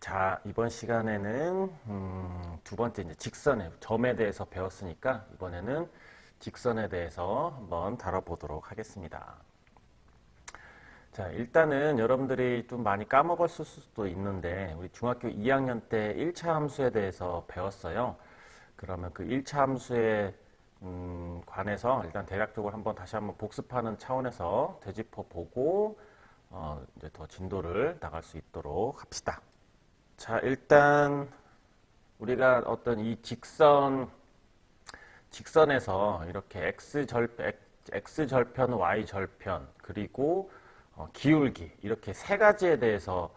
자, 이번 시간에는 두 번째 이제 직선의 점에 대해서 배웠으니까 이번에는 직선에 대해서 한번 다뤄보도록 하겠습니다. 자, 일단은 여러분들이 좀 많이 까먹었을 수도 있는데 우리 중학교 2학년 때 1차 함수에 대해서 배웠어요. 그러면 그 1차 함수에 관해서 일단 대략적으로 다시 한번 복습하는 차원에서 되짚어 보고 이제 더 진도를 나갈 수 있도록 합시다. 자, 일단 우리가 어떤 이 직선에서 이렇게 x절편, y절편, 그리고 기울기 이렇게 세 가지에 대해서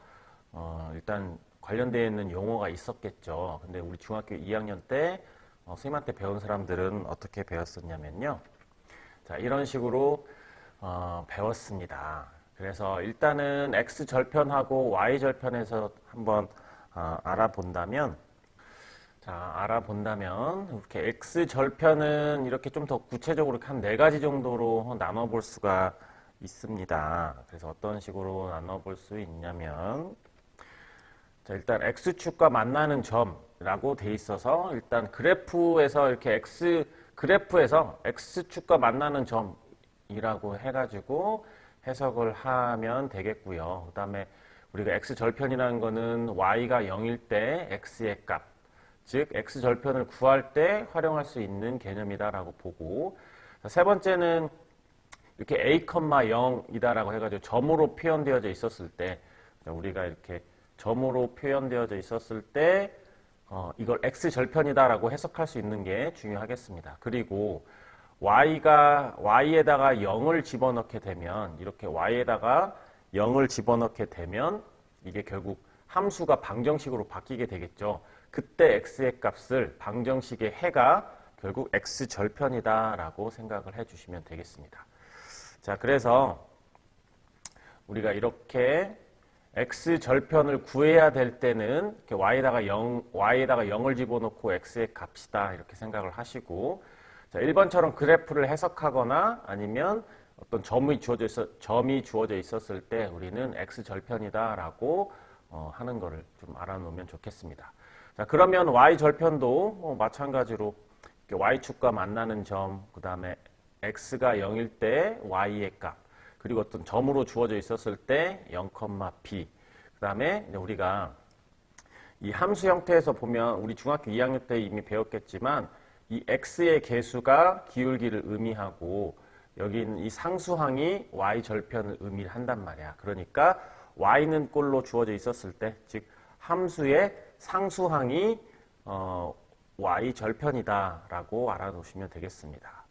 일단 관련되어 있는 용어가 있었겠죠. 근데 우리 중학교 2학년 때 선생님한테 배운 사람들은 어떻게 배웠었냐면요. 자, 이런 식으로 배웠습니다. 그래서 일단은 x절편하고 y절편에서 한번 알아본다면 이렇게 x절편은 이렇게 좀 더 구체적으로 한 네 가지 정도로 나눠볼 수가 있습니다. 그래서 어떤 식으로 나눠볼 수 있냐면, 자, 일단 x축과 만나는 점이라고 돼 있어서 일단 그래프에서 이렇게 그래프에서 x축과 만나는 점이라고 해가지고 해석을 하면 되겠고요. 그 다음에 우리가 x절편이라는 거는 y가 0일 때 x의 값, 즉 x절편을 구할 때 활용할 수 있는 개념이다라고 보고, 세 번째는 이렇게 a, 0이다라고 해가지고 점으로 표현되어져 있었을 때, 우리가 이렇게 점으로 표현되어져 있었을 때 이걸 x절편이다라고 해석할 수 있는 게 중요하겠습니다. 그리고 y에다가 0을 집어넣게 되면, 이렇게 y에다가 0을 집어넣게 되면 이게 결국 함수가 방정식으로 바뀌게 되겠죠. 그때 x의 값을 방정식의 해가 결국 x절편이다라고 생각을 해주시면 되겠습니다. 자, 그래서 우리가 이렇게 x절편을 구해야 될 때는 이렇게 y에다가 0을 집어넣고 x의 값이다 이렇게 생각을 하시고, 자, 1번처럼 그래프를 해석하거나 아니면 어떤 점이 주어져 있었을 때 우리는 x절편이다라고 하는 거를 좀 알아놓으면 좋겠습니다. 자, 그러면 y절편도 마찬가지로 y축과 만나는 점, 그 다음에 x가 0일 때 y의 값, 그리고 어떤 점으로 주어져 있었을 때 0, b, 그 다음에 우리가 이 함수 형태에서 보면 우리 중학교 2학년 때 이미 배웠겠지만 이 x의 개수가 기울기를 의미하고 여기 있는 이 상수항이 y절편을 의미한단 말이야. 그러니까 y는 꼴로 주어져 있었을 때, 즉 함수의 상수항이 y절편이다라고 알아놓으시면 되겠습니다.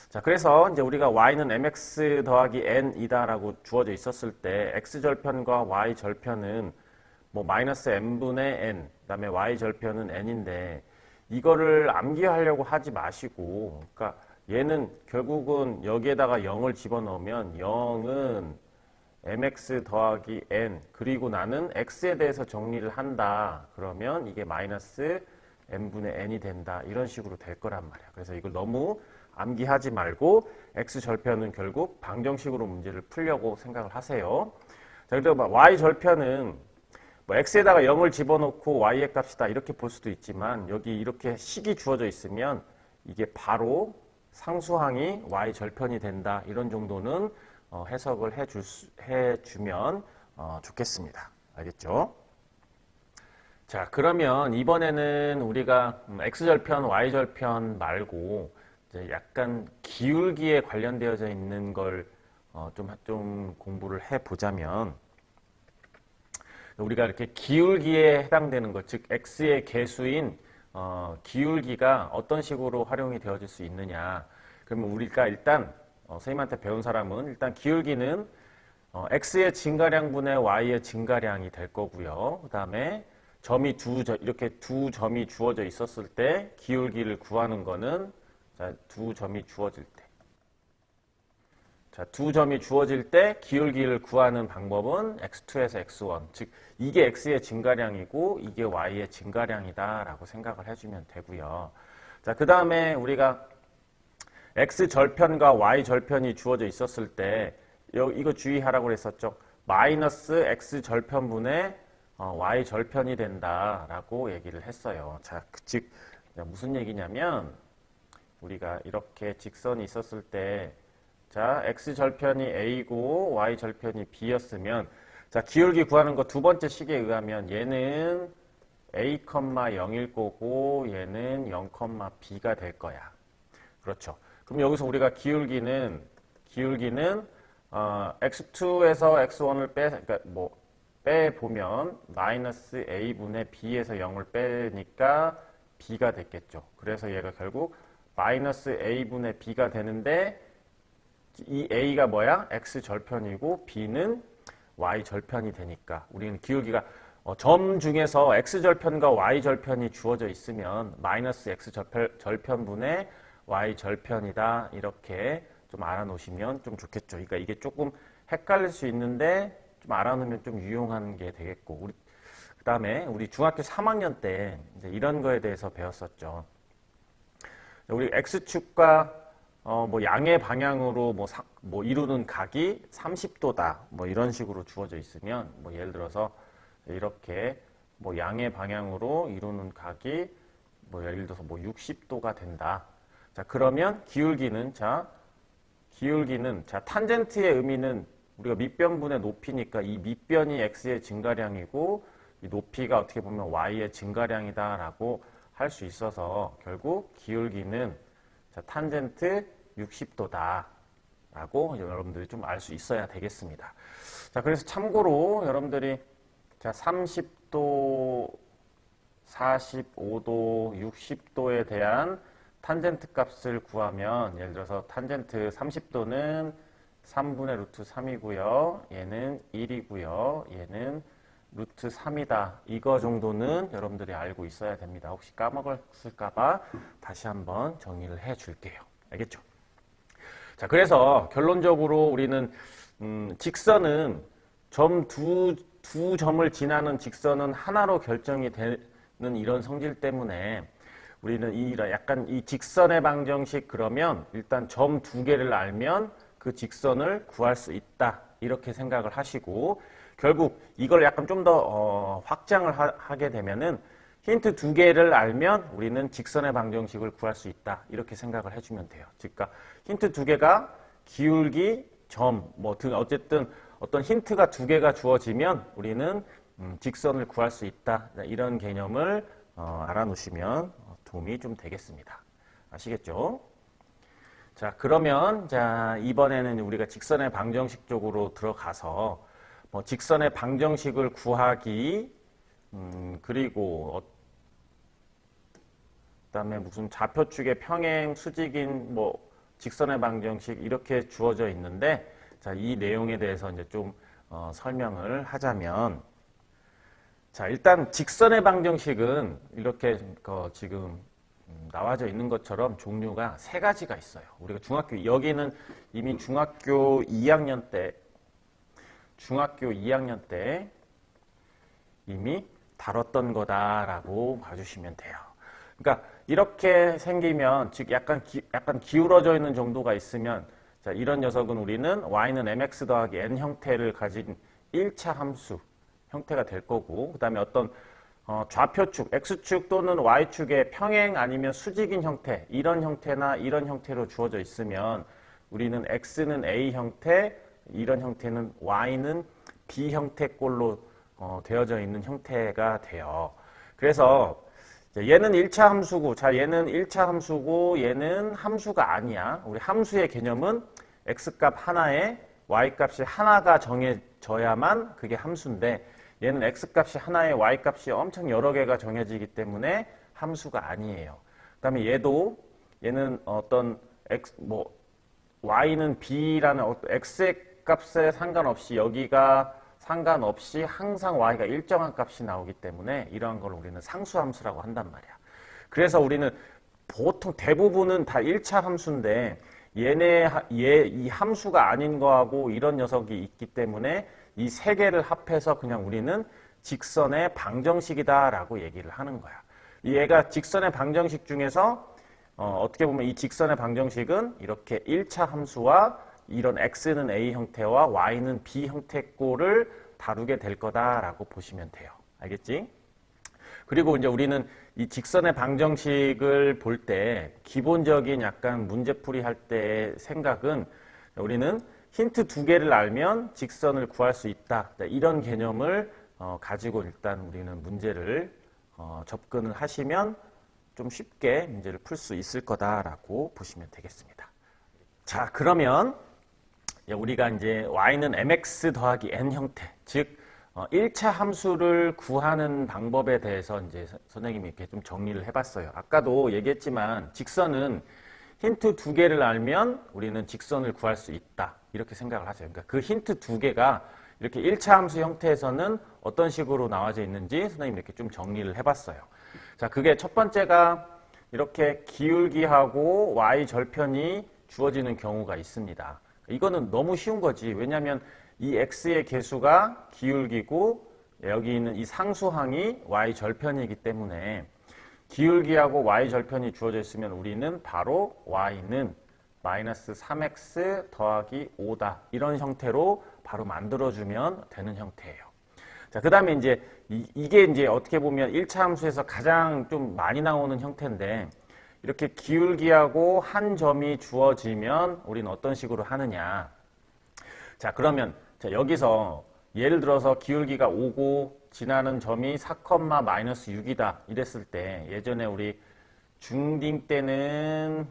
자, 그래서 이제 우리가 y는 mx 더하기 n이다라고 주어져 있었을 때 x절편과 y절편은 뭐 마이너스 n분의 n, 그다음에 y절편은 n인데 이거를 암기하려고 하지 마시고, 그러니까 얘는 결국은 여기에다가 0을 집어넣으면 0은 mx 더하기 n, 그리고 나는 x에 대해서 정리를 한다. 그러면 이게 마이너스 n분의 n이 된다. 이런 식으로 될 거란 말이야. 그래서 이걸 너무 암기하지 말고 x절편은 결국 방정식으로 문제를 풀려고 생각을 하세요. 자, 그래서 y절편은 x에다가 0을 집어넣고 y의 값이다 이렇게 볼 수도 있지만 여기 이렇게 식이 주어져 있으면 이게 바로 상수항이 y절편이 된다. 이런 정도는 해석을 해주면 좋겠습니다. 알겠죠? 자, 그러면 이번에는 우리가 x절편, y절편 말고 이제 약간 기울기에 관련되어져 있는 걸 좀 공부를 해보자면, 우리가 이렇게 기울기에 해당되는 것, 즉 x의 개수인 기울기가 어떤 식으로 활용이 되어질 수 있느냐. 그러면 우리가 일단 선생님한테 배운 사람은 일단 기울기는 x의 증가량분의 y의 증가량이 될 거고요. 그 다음에 이렇게 두 점이 주어져 있었을 때 기울기를 구하는 거는, 자, 두 점이 주어질 때 기울기를 구하는 방법은 x2에서 x1, 즉 이게 x의 증가량이고 이게 y의 증가량이다라고 생각을 해주면 되고요. 자, 그 다음에 우리가 x절편과 y절편이 주어져 있었을 때 이거 주의하라고 그랬었죠. 마이너스 x절편분의 y 절편이 된다라고 얘기를 했어요. 자, 즉 무슨 얘기냐면 우리가 이렇게 직선이 있었을 때 자, x 절편이 a고 y 절편이 b였으면 자, 기울기 구하는 거 두 번째 식에 의하면 얘는 a, 0일 거고 얘는 0, b가 될 거야. 그렇죠. 그럼 여기서 우리가 기울기는 x2에서 x1을 그러니까 빼보면 마이너스 a분의 b에서 0을 빼니까 b가 됐겠죠. 그래서 얘가 결국 마이너스 a분의 b가 되는데 이 a가 뭐야? x 절편이고 b는 y 절편이 되니까 우리는 기울기가 점 중에서 x 절편과 y 절편이 주어져 있으면 마이너스 x 절편분의 y 절편이다 이렇게 좀 알아놓으시면 좀 좋겠죠. 그러니까 이게 조금 헷갈릴 수 있는데 좀 알아놓으면 좀 유용한 게 되겠고 그 다음에 우리 중학교 3학년 때 이제 이런 거에 대해서 배웠었죠. 우리 x축과 양의 방향으로 이루는 각이 30도다 이런 식으로 주어져 있으면 예를 들어서 이렇게 양의 방향으로 이루는 각이 예를 들어서 60도가 된다. 자, 그러면 기울기는 탄젠트의 의미는 우리가 밑변분의 높이니까 이 밑변이 x의 증가량이고 이 높이가 어떻게 보면 y의 증가량이다라고 할 수 있어서 결국 기울기는 탄젠트 60도다 라고 여러분들이 좀 알 수 있어야 되겠습니다. 자, 그래서 참고로 여러분들이 30도, 45도, 60도에 대한 탄젠트 값을 구하면 예를 들어서 탄젠트 30도는 3분의 루트 3이고요. 얘는 1이고요. 얘는 루트 3이다. 이거 정도는 여러분들이 알고 있어야 됩니다. 혹시 까먹었을까봐 다시 한번 정리를 해 줄게요. 알겠죠? 자, 그래서 결론적으로 우리는 직선은 두 점을 지나는 직선은 하나로 결정이 되는 이런 성질 때문에 우리는 약간 이 직선의 방정식 그러면 일단 점 두 개를 알면 그 직선을 구할 수 있다. 이렇게 생각을 하시고 결국 이걸 약간 좀 더 확장을 하게 되면은 힌트 두 개를 알면 우리는 직선의 방정식을 구할 수 있다. 이렇게 생각을 해주면 돼요. 그러니까 힌트 두 개가 기울기, 점, 등 어쨌든 어떤 힌트가 두 개가 주어지면 우리는 직선을 구할 수 있다. 이런 개념을 알아놓으시면 도움이 좀 되겠습니다. 아시겠죠? 자, 그러면 이번에는 우리가 직선의 방정식 쪽으로 들어가서 직선의 방정식을 구하기 그리고 그다음에 무슨 좌표축의 평행, 수직인 직선의 방정식 이렇게 주어져 있는데 자, 이 내용에 대해서 이제 좀 설명을 하자면 자, 일단 직선의 방정식은 이렇게 지금 나와져 있는 것처럼 종류가 세 가지가 있어요. 우리가 여기는 이미 중학교 2학년 때 이미 다뤘던 거다라고 봐주시면 돼요. 그러니까 이렇게 생기면 즉 약간 기울어져 있는 정도가 있으면 자, 이런 녀석은 우리는 y는 mx 더하기 n 형태를 가진 1차 함수 형태가 될 거고 그 다음에 어떤 좌표축, x축 또는 y축의 평행 아니면 수직인 형태 이런 형태나 이런 형태로 주어져 있으면 우리는 x는 a 형태, 이런 형태는 y는 b 형태꼴로 되어져 있는 형태가 돼요. 그래서 얘는 1차 함수고 얘는 1차 함수고 얘는 함수가 아니야. 우리 함수의 개념은 x값 하나에 y값이 하나가 정해져야만 그게 함수인데 얘는 x값이 하나에 y값이 엄청 여러 개가 정해지기 때문에 함수가 아니에요. 그 다음에 얘는 어떤 y는 b라는 x의 값에 상관없이 여기가 상관없이 항상 y가 일정한 값이 나오기 때문에 이러한 걸 우리는 상수함수라고 한단 말이야. 그래서 우리는 보통 대부분은 다 1차 함수인데 이 함수가 아닌 거하고 이런 녀석이 있기 때문에 이 세 개를 합해서 그냥 우리는 직선의 방정식이다라고 얘기를 하는 거야. 얘가 직선의 방정식 중에서 어떻게 보면 이 직선의 방정식은 이렇게 1차 함수와 이런 x는 a 형태와 y는 b 형태꼴을 다루게 될 거다라고 보시면 돼요. 알겠지? 그리고 이제 우리는 이 직선의 방정식을 볼 때 기본적인 약간 문제풀이 할 때의 생각은 우리는 힌트 두 개를 알면 직선을 구할 수 있다. 이런 개념을 가지고 일단 우리는 문제를 접근을 하시면 좀 쉽게 문제를 풀 수 있을 거다라고 보시면 되겠습니다. 자, 그러면 우리가 이제 y는 mx 더하기 n 형태, 즉 1차 함수를 구하는 방법에 대해서 이제 선생님이 이렇게 좀 정리를 해봤어요. 아까도 얘기했지만 직선은 힌트 두 개를 알면 우리는 직선을 구할 수 있다. 이렇게 생각을 하세요. 그러니까 그 힌트 두 개가 이렇게 1차 함수 형태에서는 어떤 식으로 나와져 있는지 선생님이 이렇게 좀 정리를 해봤어요. 자, 그게 첫 번째가 이렇게 기울기하고 y 절편이 주어지는 경우가 있습니다. 이거는 너무 쉬운 거지. 왜냐하면 이 x의 개수가 기울기고 여기 있는 이 상수항이 y 절편이기 때문에 기울기하고 y 절편이 주어져 있으면 우리는 바로 y는 마이너스 3x 더하기 5다. 이런 형태로 바로 만들어주면 되는 형태예요. 자, 그 다음에 이제 이게 이제 어떻게 보면 1차 함수에서 가장 좀 많이 나오는 형태인데 이렇게 기울기하고 한 점이 주어지면 우리는 어떤 식으로 하느냐. 자, 그러면 자, 여기서 예를 들어서 기울기가 5고 지나는 점이 4,-6이다 이랬을 때 예전에 우리 중딩 때는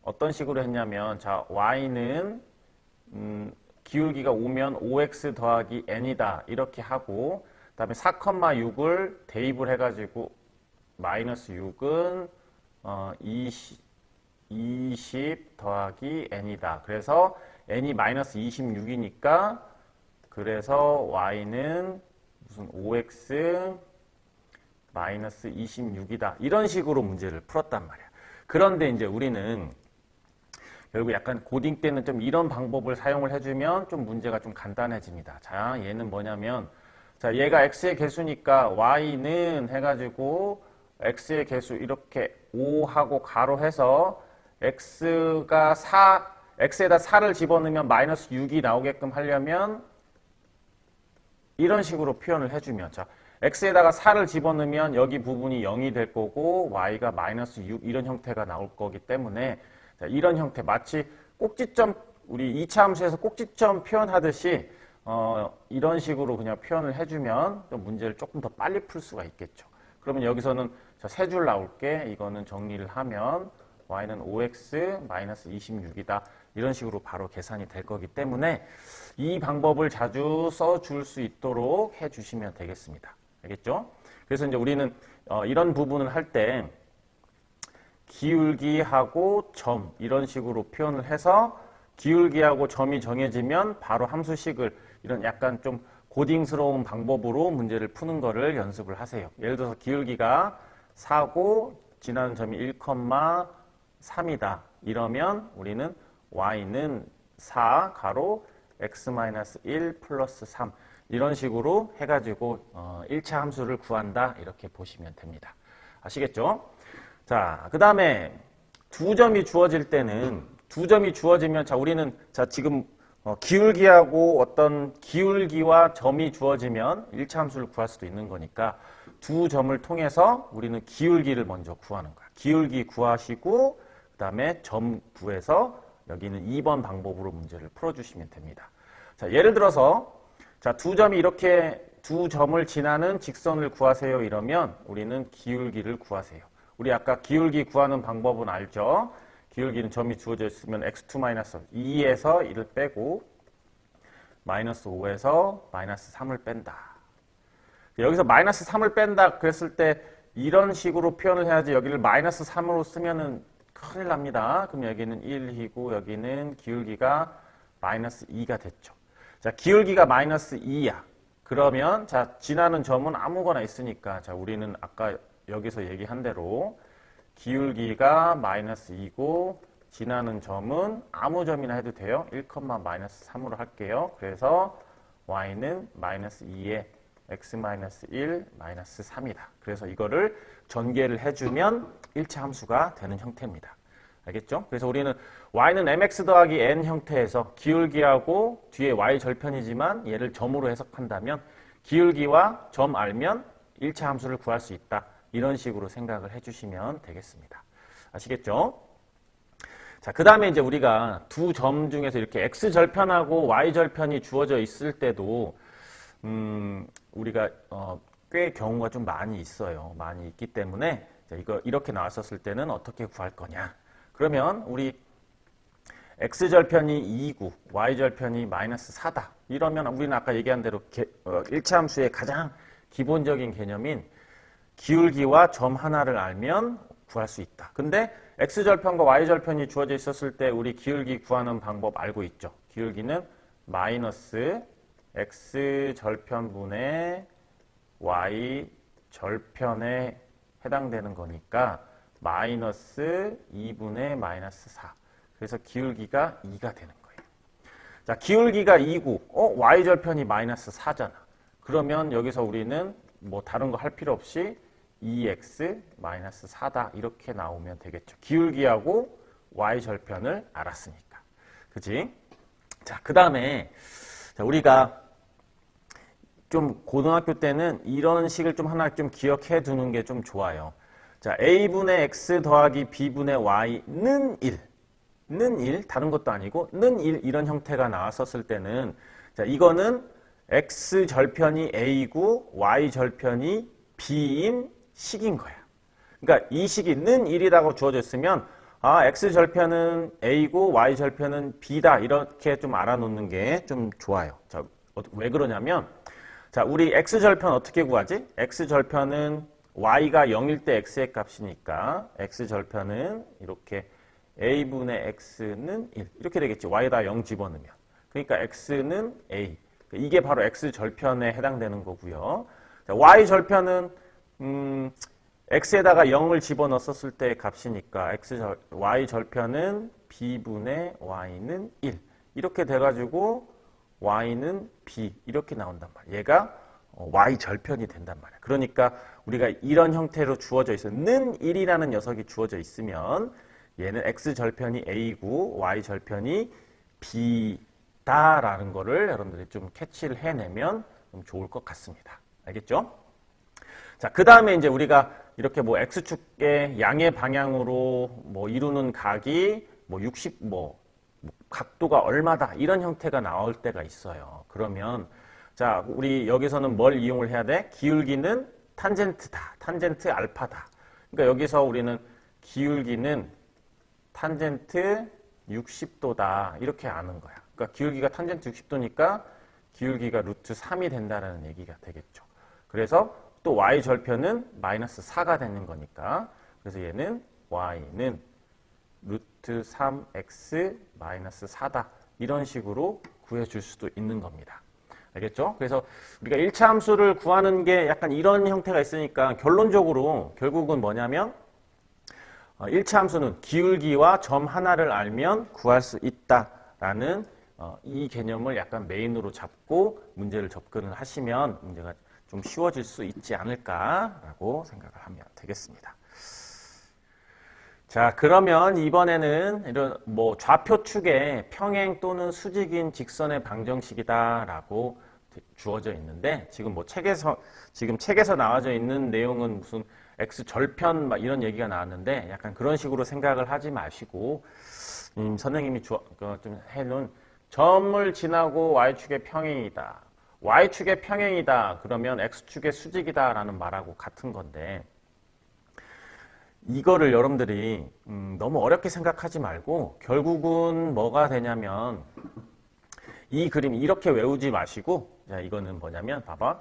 어떤 식으로 했냐면 자, y는 기울기가 5면 5x 더하기 n이다 이렇게 하고 그 다음에 4,6을 대입을 해가지고 마이너스 6은 20 더하기 n이다. 그래서 n이 마이너스 26이니까 그래서 y는 무슨 5x 마이너스 26이다. 이런 식으로 문제를 풀었단 말이야. 그런데 이제 우리는 결국 약간 고딩 때는 좀 이런 방법을 사용을 해주면 좀 문제가 좀 간단해집니다. 자, 얘는 뭐냐면 자, 얘가 x의 개수니까 y는 해가지고 x의 개수 이렇게 5하고 가로해서 x가 4, x에다 4를 집어넣으면 마이너스 6이 나오게끔 하려면 이런 식으로 표현을 해주면 자, x에다가 4를 집어넣으면 여기 부분이 0이 될 거고 y가 마이너스 6 이런 형태가 나올 거기 때문에 자, 이런 형태 마치 꼭지점 우리 2차 함수에서 꼭지점 표현하듯이 이런 식으로 그냥 표현을 해주면 또 문제를 조금 더 빨리 풀 수가 있겠죠. 그러면 여기서는 세 줄 나올게 이거는 정리를 하면 y는 5x 마이너스 26이다. 이런 식으로 바로 계산이 될 거기 때문에 이 방법을 자주 써줄 수 있도록 해주시면 되겠습니다. 알겠죠? 그래서 이제 우리는 이런 부분을 할 때 기울기하고 점 이런 식으로 표현을 해서 기울기하고 점이 정해지면 바로 함수식을 이런 약간 좀 고딩스러운 방법으로 문제를 푸는 거를 연습을 하세요. 예를 들어서 기울기가 4고 지나는 점이 1,3이다. 이러면 우리는 y는 4 가로 x-1 플러스 3 이런 식으로 해가지고 1차 함수를 구한다 이렇게 보시면 됩니다. 아시겠죠? 자, 그 다음에 두 점이 주어질 때는 두 점이 주어지면 자 우리는 자 지금 기울기하고 어떤 기울기와 점이 주어지면 1차 함수를 구할 수도 있는 거니까 두 점을 통해서 우리는 기울기를 먼저 구하는 거야. 기울기 구하시고 그 다음에 점 구해서 여기는 2번 방법으로 문제를 풀어주시면 됩니다. 자, 예를 들어서 자, 두 점이 이렇게 두 점을 지나는 직선을 구하세요 이러면 우리는 기울기를 구하세요. 우리 아까 기울기 구하는 방법은 알죠? 기울기는 점이 주어져 있으면 x2 2에서 1을 빼고 마이너스 5에서 마이너스 3을 뺀다. 여기서 마이너스 3을 뺀다 그랬을 때 이런 식으로 표현을 해야지 여기를 마이너스 3으로 쓰면은 큰일 납니다. 그럼 여기는 1이고 여기는 기울기가 마이너스 2가 됐죠. 자, 기울기가 마이너스 2야. 그러면 자, 지나는 점은 아무거나 있으니까 자, 우리는 아까 여기서 얘기한 대로 기울기가 마이너스 2고 지나는 점은 아무 점이나 해도 돼요. 1,-3으로 할게요. 그래서 y는 마이너스 2에 x-1 마이너스 3이다. 그래서 이거를 전개를 해주면 1차 함수가 되는 형태입니다. 알겠죠? 그래서 우리는 y는 mx 더하기 n 형태에서 기울기하고 뒤에 y 절편이지만 얘를 점으로 해석한다면 기울기와 점 알면 1차 함수를 구할 수 있다. 이런 식으로 생각을 해주시면 되겠습니다. 아시겠죠? 자, 그 다음에 이제 우리가 두 점 중에서 이렇게 x절편하고 y절편이 주어져 있을 때도 우리가 꽤 경우가 좀 많이 있어요. 많이 있기 때문에 이거 이렇게 나왔었을 때는 어떻게 구할 거냐? 그러면 우리 x절편이 2고 y절편이 마이너스 4다. 이러면 우리는 아까 얘기한 대로 1차 함수의 가장 기본적인 개념인 기울기와 점 하나를 알면 구할 수 있다. 근데 x절편과 y절편이 주어져 있었을 때 우리 기울기 구하는 방법 알고 있죠? 기울기는 마이너스 x절편분의 y절편에 해당되는 거니까 마이너스 2분의 마이너스 4. 그래서 기울기가 2가 되는 거예요. 자, 기울기가 2고 y절편이 마이너스 4잖아. 그러면 여기서 우리는 뭐 다른 거 할 필요 없이 2x 마이너스 4다 이렇게 나오면 되겠죠. 기울기하고 y절편을 알았으니까. 그치? 자, 그 다음에 우리가 좀 고등학교 때는 이런 식을 좀 하나 좀 기억해 두는 게 좀 좋아요. 자, a분의 x 더하기 b분의 y는 1. 는 1, 다른 것도 아니고 는 1 이런 형태가 나왔었을 때는 자, 이거는 x절편이 a고 y절편이 b인 식인 거야. 그러니까 이 식이 는 1이라고 주어져 있으면 x절편은 a고 y절편은 b다 이렇게 좀 알아놓는 게 좀 좋아요. 자, 왜 그러냐면 자, 우리 x절편 어떻게 구하지? x절편은 y가 0일 때 x의 값이니까 x절편은 이렇게 a분의 x는 1 이렇게 되겠지. y에다 0 집어넣으면. 그러니까 x는 a. 이게 바로 x절편에 해당되는 거고요. 자, y절편은 x에다가 0을 집어넣었을 때의 값이니까 y절편은 b분의 y는 1 이렇게 돼가지고 y는 b 이렇게 나온단 말이야. 얘가 y절편이 된단 말이야. 그러니까 우리가 이런 형태로 주어져 있어. 는 1이라는 녀석이 주어져 있으면 얘는 x절편이 a고 y절편이 b다라는 거를 여러분들이 좀 캐치를 해내면 좀 좋을 것 같습니다. 알겠죠? 자, 그 다음에 이제 우리가 이렇게 뭐 x축의 양의 방향으로 뭐 이루는 각이 뭐 60, 각도가 얼마다 이런 형태가 나올 때가 있어요. 그러면 자, 우리 여기서는 뭘 이용을 해야 돼? 기울기는 탄젠트다. 탄젠트 알파다. 그러니까 여기서 우리는 기울기는 탄젠트 60도다 이렇게 아는 거야. 그러니까 기울기가 탄젠트 60도니까 기울기가 루트 3이 된다는 얘기가 되겠죠. 그래서 또 y절편은 마이너스 4가 되는 거니까 그래서 얘는 y는 루트 3x 마이너스 4다 이런 식으로 구해줄 수도 있는 겁니다. 알겠죠? 그래서 우리가 1차 함수를 구하는 게 약간 이런 형태가 있으니까 결론적으로 결국은 뭐냐면 1차 함수는 기울기와 점 하나를 알면 구할 수 있다라는 이 개념을 약간 메인으로 잡고 문제를 접근을 하시면 문제가 좀 쉬워질 수 있지 않을까라고 생각을 하면 되겠습니다. 자, 그러면 이번에는 이런 뭐 좌표축의 평행 또는 수직인 직선의 방정식이다라고 주어져 있는데 지금 뭐 책에서 나와져 있는 내용은 무슨 x절편 막 이런 얘기가 나왔는데 약간 그런 식으로 생각을 하지 마시고 선생님이 좀 해놓은 점을 지나고 y축의 평행이다. y축의 평행이다. 그러면 x축의 수직이다 라는 말하고 같은 건데 이거를 여러분들이 너무 어렵게 생각하지 말고 결국은 뭐가 되냐면 이 그림 이렇게 외우지 마시고 자, 이거는 뭐냐면 봐봐.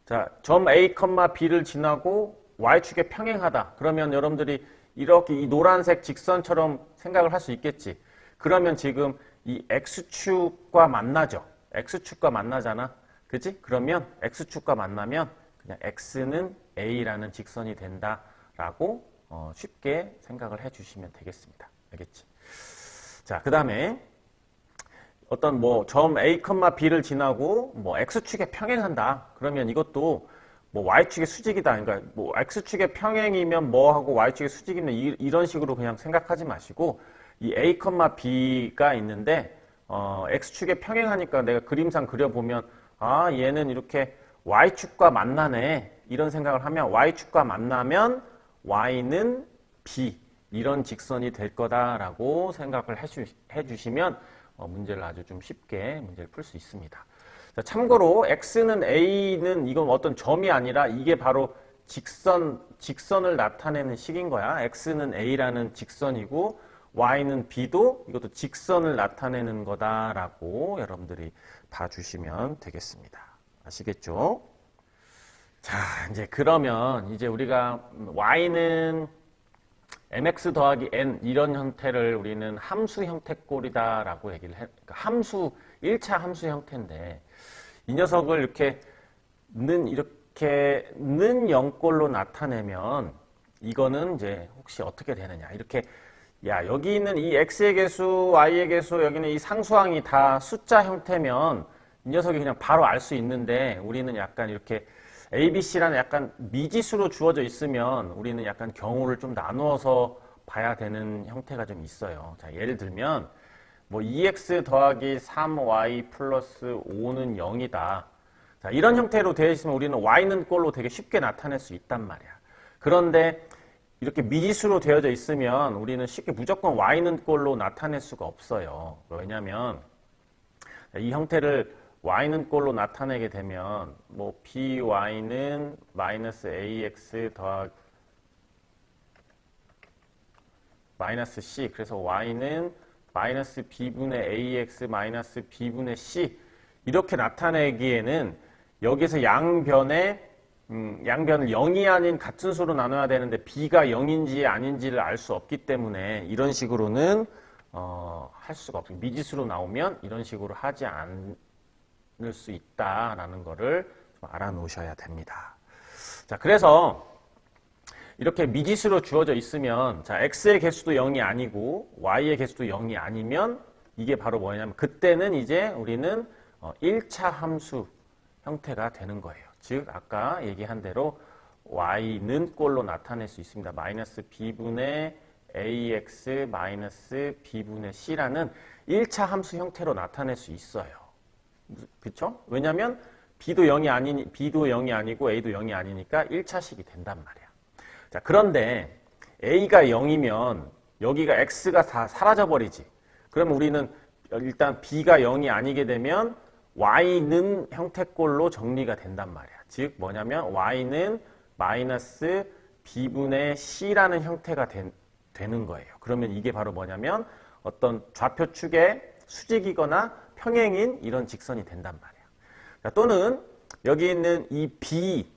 자, 점 A, B를 지나고 y축에 평행하다. 그러면 여러분들이 이렇게 이 노란색 직선처럼 생각을 할 수 있겠지. 그러면 지금 이 x축과 만나죠. x축과 만나잖아. 그치? 그러면 x축과 만나면 그냥 x는 a라는 직선이 된다라고 쉽게 생각을 해주시면 되겠습니다. 알겠지? 자, 그 다음에 어떤 뭐 점 A, B를 지나고 뭐 x축에 평행한다. 그러면 이것도 뭐 y축의 수직이다. 그러니까 뭐 x축의 평행이면 뭐하고 y축의 수직이면 이런 식으로 그냥 생각하지 마시고 이 A, B가 있는데 x축에 평행하니까 내가 그림상 그려보면 얘는 이렇게 y축과 만나네 이런 생각을 하면 y축과 만나면 y는 b 이런 직선이 될 거다라고 생각을 해주시면 문제를 아주 좀 쉽게 문제를 풀 수 있습니다. 자, 참고로 x는 a는 이건 어떤 점이 아니라 이게 바로 직선을 나타내는 식인 거야. x는 a라는 직선이고 y는 b도 이것도 직선을 나타내는 거다라고 여러분들이 봐주시면 되겠습니다. 아시겠죠? 자, 이제 그러면 이제 우리가 y는 mx 더하기 n 이런 형태를 우리는 함수 형태꼴이다라고 얘기를 해. 그러니까 함수 1차 함수 형태인데 이 녀석을 이렇게 는 0꼴로 나타내면 이거는 이제 혹시 어떻게 되느냐 이렇게 야 여기 있는 이 x의 개수 y의 개수 여기는 이 상수항이 다 숫자 형태면 이 녀석이 그냥 바로 알 수 있는데 우리는 약간 이렇게 a, b, c라는 약간 미지수로 주어져 있으면 우리는 약간 경우를 좀 나누어서 봐야 되는 형태가 좀 있어요. 자, 예를 들면 뭐 2x 더하기 3y 플러스 5는 0이다. 자, 이런 형태로 되어 있으면 우리는 y는 꼴로 되게 쉽게 나타낼 수 있단 말이야. 그런데 이렇게 미지수로 되어져 있으면 우리는 쉽게 무조건 y는 꼴로 나타낼 수가 없어요. 왜냐하면 이 형태를 y는 꼴로 나타내게 되면 뭐 by는 마이너스 ax 더하기 마이너스 c 그래서 y는 마이너스 b분의 ax 마이너스 b분의 c 이렇게 나타내기에는 여기서 양변을 0이 아닌 같은 수로 나눠야 되는데 b가 0인지 아닌지를 알 수 없기 때문에 이런 식으로는 할 수가 없어요. 미지수로 나오면 이런 식으로 하지 않을 수 있다라는 거를 좀 알아놓으셔야 됩니다. 자, 그래서 이렇게 미지수로 주어져 있으면 자, x의 개수도 0이 아니고 y의 개수도 0이 아니면 이게 바로 뭐냐면 그때는 이제 우리는 1차 함수 형태가 되는 거예요. 즉 아까 얘기한 대로 y는 꼴로 나타낼 수 있습니다. 마이너스 b분의 ax 마이너스 b분의 c라는 1차 함수 형태로 나타낼 수 있어요. 그렇죠? 왜냐하면 b도 0이 아니고 a도 0이 아니니까 1차식이 된단 말이야. 자, 그런데 a가 0이면 여기가 x가 다 사라져 버리지. 그러면 우리는 일단 b가 0이 아니게 되면 y는 형태꼴로 정리가 된단 말이야. 즉 뭐냐면 y는 마이너스 b분의 c라는 형태가 되는 거예요. 그러면 이게 바로 뭐냐면 어떤 좌표축의 수직이거나 평행인 이런 직선이 된단 말이야. 자, 또는 여기 있는 이 b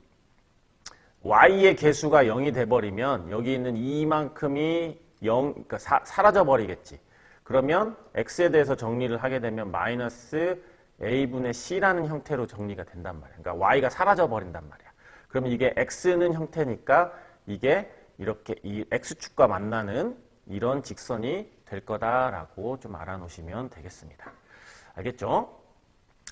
y의 개수가 0이 돼버리면 여기 있는 이만큼이 0, 그러니까 사라져 버리겠지. 그러면 x에 대해서 정리를 하게 되면 마이너스 a분의 c라는 형태로 정리가 된단 말이야. 그러니까 y가 사라져 버린단 말이야. 그러면 이게 x는 형태니까 이게 이렇게 이 x축과 만나는 이런 직선이 될 거다라고 좀 알아놓으시면 되겠습니다. 알겠죠?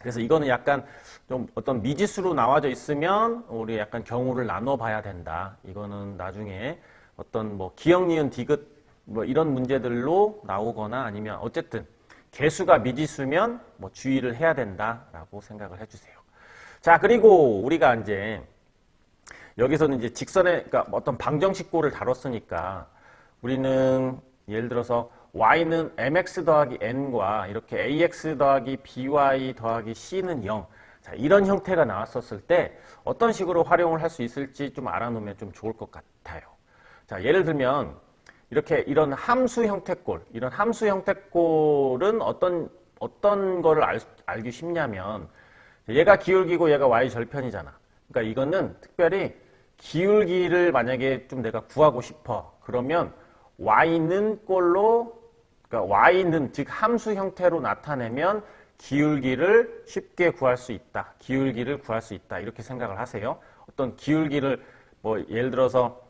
그래서 이거는 약간 좀 어떤 미지수로 나와져 있으면 우리 약간 경우를 나눠 봐야 된다. 이거는 나중에 어떤 뭐 기역, 니은, 디귿 뭐 이런 문제들로 나오거나 아니면 어쨌든 개수가 미지수면 뭐 주의를 해야 된다라고 생각을 해주세요. 자, 그리고 우리가 이제 여기서는 이제 직선의 그러니까 어떤 방정식꼴을 다뤘으니까 우리는 예를 들어서 y는 mx 더하기 n과 이렇게 ax 더하기 by 더하기 c는 0. 자, 이런 형태가 나왔었을 때 어떤 식으로 활용을 할 수 있을지 좀 알아놓으면 좀 좋을 것 같아요. 자, 예를 들면 이렇게 이런 함수 형태꼴, 이런 함수 형태꼴은 어떤 거를 알기 쉽냐면 얘가 기울기고 얘가 y 절편이잖아. 그러니까 이거는 특별히 기울기를 만약에 좀 내가 구하고 싶어. 그러면 y는 꼴로 그러니까 y는 즉 함수 형태로 나타내면 기울기를 쉽게 구할 수 있다. 기울기를 구할 수 있다. 이렇게 생각을 하세요. 어떤 기울기를 뭐 예를 들어서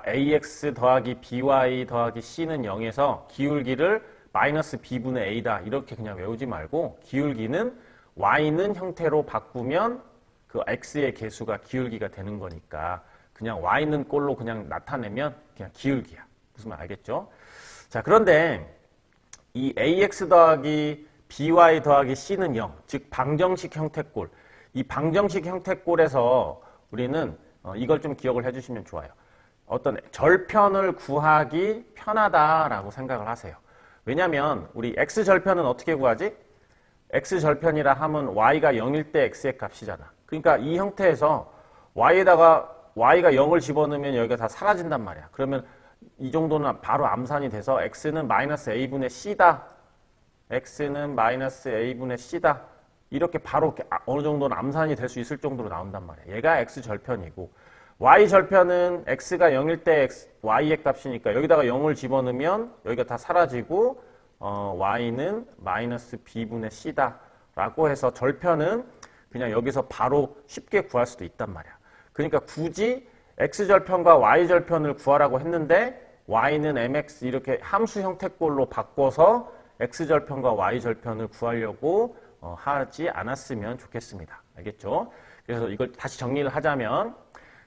ax 더하기 by 더하기 c는 0에서 기울기를 마이너스 b분의 a다. 이렇게 그냥 외우지 말고 기울기는 y는 형태로 바꾸면 그 x의 개수가 기울기가 되는 거니까 그냥 y는 꼴로 그냥 나타내면 그냥 기울기야. 무슨 말 알겠죠? 자, 그런데 이 ax 더하기 by 더하기 c는 0, 즉 방정식 형태꼴 이 방정식 형태꼴에서 우리는 이걸 좀 기억을 해주시면 좋아요. 어떤 절편을 구하기 편하다라고 생각을 하세요. 왜냐하면 우리 x절편은 어떻게 구하지? x절편이라 하면 y가 0일 때 x의 값이잖아. 그러니까 이 형태에서 y에다가 y가 0을 집어넣으면 여기가 다 사라진단 말이야. 그러면 이 정도는 바로 암산이 돼서 x는 마이너스 a분의 c다. x는 마이너스 a분의 c다. 이렇게 바로 어느 정도는 암산이 될 수 있을 정도로 나온단 말이야. 얘가 x절편이고 y절편은 x가 0일 때 y의 값이니까 여기다가 0을 집어넣으면 여기가 다 사라지고 y는 마이너스 b분의 c다 라고 해서 절편은 그냥 여기서 바로 쉽게 구할 수도 있단 말이야. 그러니까 굳이 x절편과 y절편을 구하라고 했는데 y는 mx 이렇게 함수 형태꼴로 바꿔서 x절편과 y절편을 구하려고 하지 않았으면 좋겠습니다. 알겠죠? 그래서 이걸 다시 정리를 하자면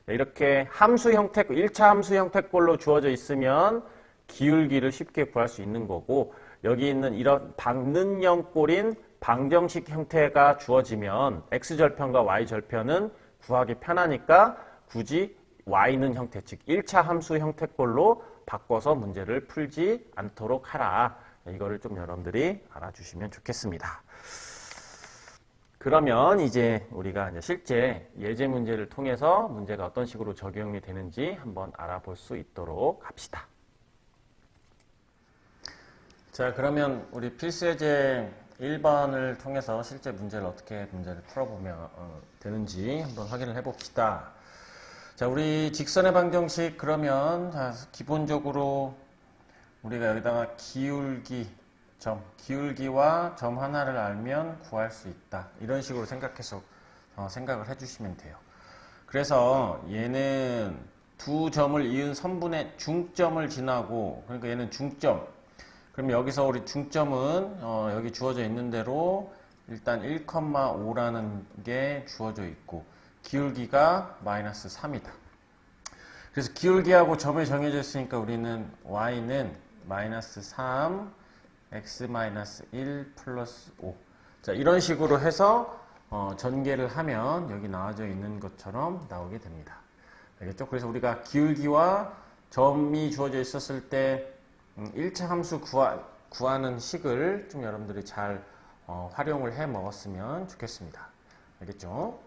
이렇게 함수 형태, 1차 함수 형태꼴로 주어져 있으면 기울기를 쉽게 구할 수 있는 거고 여기 있는 이런 박는형꼴인 방정식 형태가 주어지면 x절편과 y절편은 구하기 편하니까 굳이 y는 형태, 즉 1차 함수 형태꼴로 바꿔서 문제를 풀지 않도록 하라. 이거를 좀 여러분들이 알아주시면 좋겠습니다. 그러면 이제 우리가 이제 실제 예제 문제를 통해서 문제가 어떤 식으로 적용이 되는지 한번 알아볼 수 있도록 합시다. 자, 그러면 우리 필수예제 1번을 통해서 실제 문제를 어떻게 문제를 풀어보면 되는지 한번 확인을 해봅시다. 자, 우리 직선의 방정식 그러면 자, 기본적으로 우리가 여기다가 기울기와 점 하나를 알면 구할 수 있다. 이런 식으로 생각해서 생각을 해주시면 돼요. 그래서 얘는 두 점을 이은 선분의 중점을 지나고 그러니까 얘는 중점. 그럼 여기서 우리 중점은 여기 주어져 있는 대로 일단 1,5라는 게 주어져 있고 기울기가 마이너스 3이다. 그래서 기울기하고 점이 정해져 있으니까 우리는 y는 마이너스 3 x 마이너스 1 플러스 5. 자, 이런 식으로 해서 전개를 하면 여기 나와져 있는 것처럼 나오게 됩니다. 알겠죠? 그래서 우리가 기울기와 점이 주어져 있었을 때 1차 함수 구하는 식을 좀 여러분들이 잘 활용을 해 먹었으면 좋겠습니다. 알겠죠?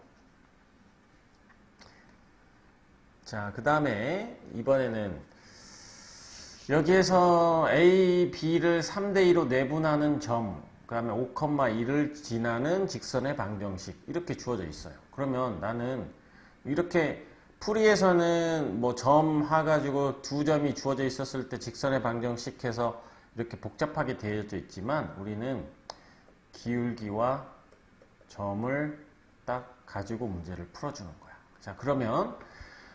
자, 그 다음에 이번에는 여기에서 A, B를 3대2로 내분하는 점, 그 다음에 5,2를 지나는 직선의 방정식 이렇게 주어져 있어요. 그러면 나는 이렇게 풀이에서는 뭐 점 해가지고 두 점이 주어져 있었을 때 직선의 방정식 해서 이렇게 복잡하게 되어져 있지만 우리는 기울기와 점을 딱 가지고 문제를 풀어주는 거야. 자, 그러면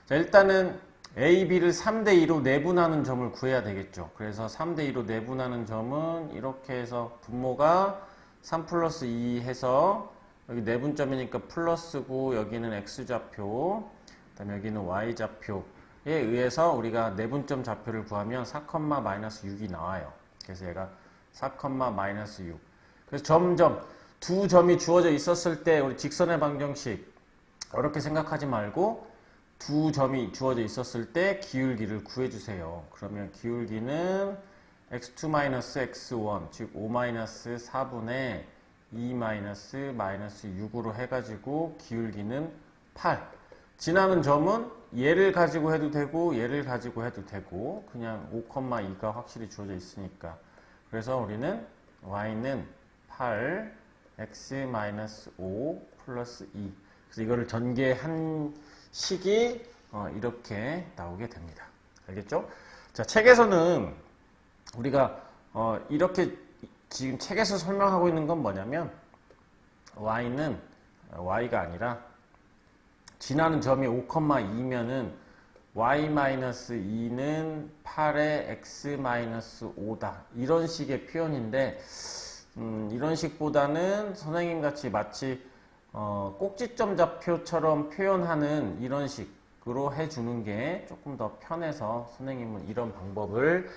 자, 일단은 A, B를 3대2로 내분하는 점을 구해야 되겠죠. 그래서 3대2로 내분하는 점은 이렇게 해서 분모가 3 플러스 2 해서 여기 내분점이니까 플러스고 여기는 X좌표 그 다음에 여기는 Y좌표에 의해서 우리가 내분점 좌표를 구하면 4, 마이너스 6이 나와요. 그래서 얘가 4, 마이너스 6. 그래서 점점 두 점이 주어져 있었을 때 우리 직선의 방정식 어렵게 생각하지 말고 두 점이 주어져 있었을 때 기울기를 구해주세요. 그러면 기울기는 x2-x1 즉 5-4분의 2-6으로 해가지고 기울기는 8. 지나는 점은 얘를 가지고 해도 되고 얘를 가지고 해도 되고 그냥 5,2가 확실히 주어져 있으니까 그래서 우리는 y는 8 x-5 플러스 2 그래서 이거를 전개한 식이 이렇게 나오게 됩니다. 알겠죠? 자, 책에서는 우리가 이렇게 지금 책에서 설명하고 있는 건 뭐냐면 y는 y가 아니라 지나는 점이 5,2면은 y-2는 8의 x-5다. 이런 식의 표현인데 이런 식보다는 선생님 같이 마치 꼭지점 좌표처럼 표현하는 이런 식으로 해주는 게 조금 더 편해서 선생님은 이런 방법을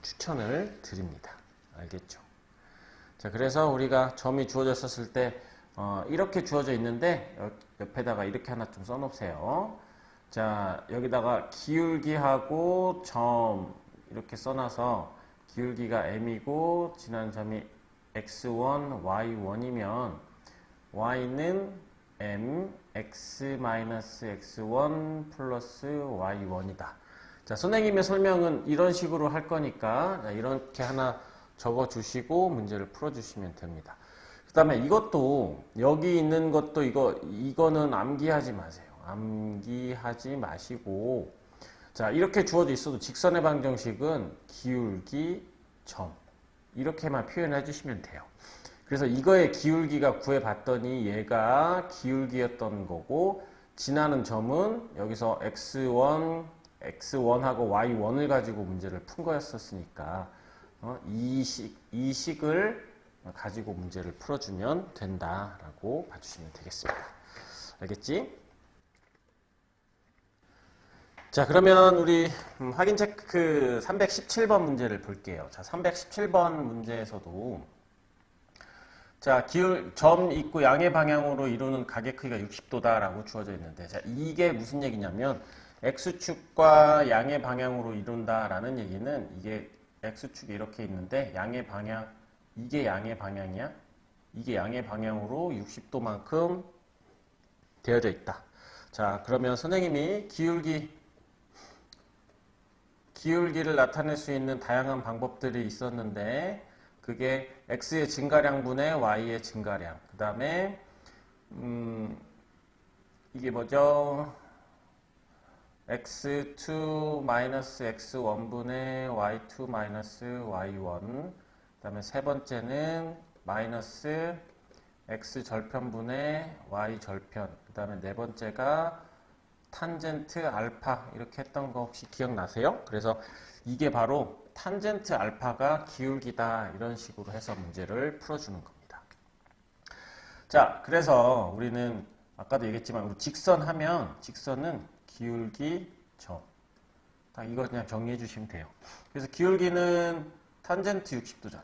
추천을 드립니다. 알겠죠? 자, 그래서 우리가 점이 주어졌을 때 이렇게 주어져 있는데 옆에다가 이렇게 하나 좀 써놓으세요. 자, 여기다가 기울기하고 점 이렇게 써놔서 기울기가 m이고 지난 점이 x1, y1이면 y는 m, x-x1 플러스 y1이다. 자, 선생님의 설명은 이런 식으로 할 거니까 이렇게 하나 적어 주시고 문제를 풀어 주시면 됩니다. 그 다음에 이것도 여기 있는 것도 이거는 암기하지 마세요. 암기하지 마시고 자, 이렇게 주어져 있어도 직선의 방정식은 기울기, 점 이렇게만 표현해 주시면 돼요. 그래서 이거의 기울기가 구해봤더니 얘가 기울기였던 거고 지나는 점은 여기서 x1하고 y1을 가지고 문제를 푼 거였었으니까 이 식을 가지고 문제를 풀어주면 된다라고 봐주시면 되겠습니다. 알겠지? 자, 그러면 우리 확인 체크 317번 문제를 볼게요. 자, 317번 문제에서도 자, 점 있고 양의 방향으로 이루는 각의 크기가 60도다라고 주어져 있는데 자, 이게 무슨 얘기냐면 x축과 양의 방향으로 이룬다라는 얘기는 이게 x축이 이렇게 있는데 양의 방향 이게 양의 방향이야? 이게 양의 방향으로 60도만큼 되어져 있다. 자, 그러면 선생님이 기울기를 나타낼 수 있는 다양한 방법들이 있었는데 그게 x의 증가량분의 y의 증가량 그 다음에 이게 뭐죠? x2 마이너스 x1분의 y2 마이너스 y1 그 다음에 세 번째는 마이너스 x 절편분의 y 절편 그 다음에 네 번째가 탄젠트 알파 이렇게 했던 거 혹시 기억나세요? 그래서 이게 바로 탄젠트 알파가 기울기다 이런 식으로 해서 문제를 풀어주는 겁니다. 자, 그래서 우리는 아까도 얘기했지만 우리 직선 하면 직선은 기울기 점 딱 이거 그냥 정리해 주시면 돼요. 그래서 기울기는 탄젠트 60도잖아.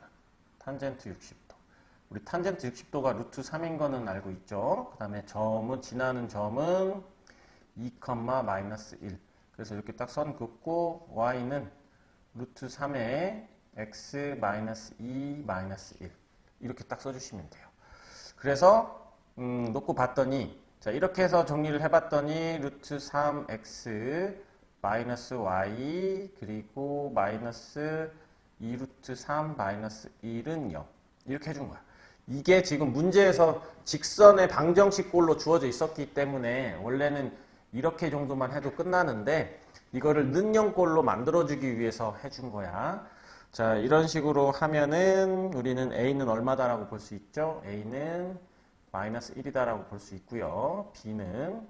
탄젠트 60도. 우리 탄젠트 60도가 루트 3인 거는 알고 있죠. 그 다음에 지나는 점은 2, 마이너스 1. 그래서 이렇게 딱 선 긋고 y는 루트 3에 x 마이너스 2 마이너스 1 이렇게 딱 써주시면 돼요. 그래서 놓고 봤더니 자 이렇게 해서 정리를 해봤더니 루트 3x 마이너스 y 그리고 마이너스 2 루트 3 마이너스 1은 0 이렇게 해준 거야. 이게 지금 문제에서 직선의 방정식꼴로 주어져 있었기 때문에 원래는 이렇게 정도만 해도 끝나는데 이거를 능형꼴로 만들어주기 위해서 해준 거야. 자, 이런 식으로 하면은 우리는 a는 얼마다라고 볼 수 있죠? a는 마이너스 1이다라고 볼 수 있고요. b는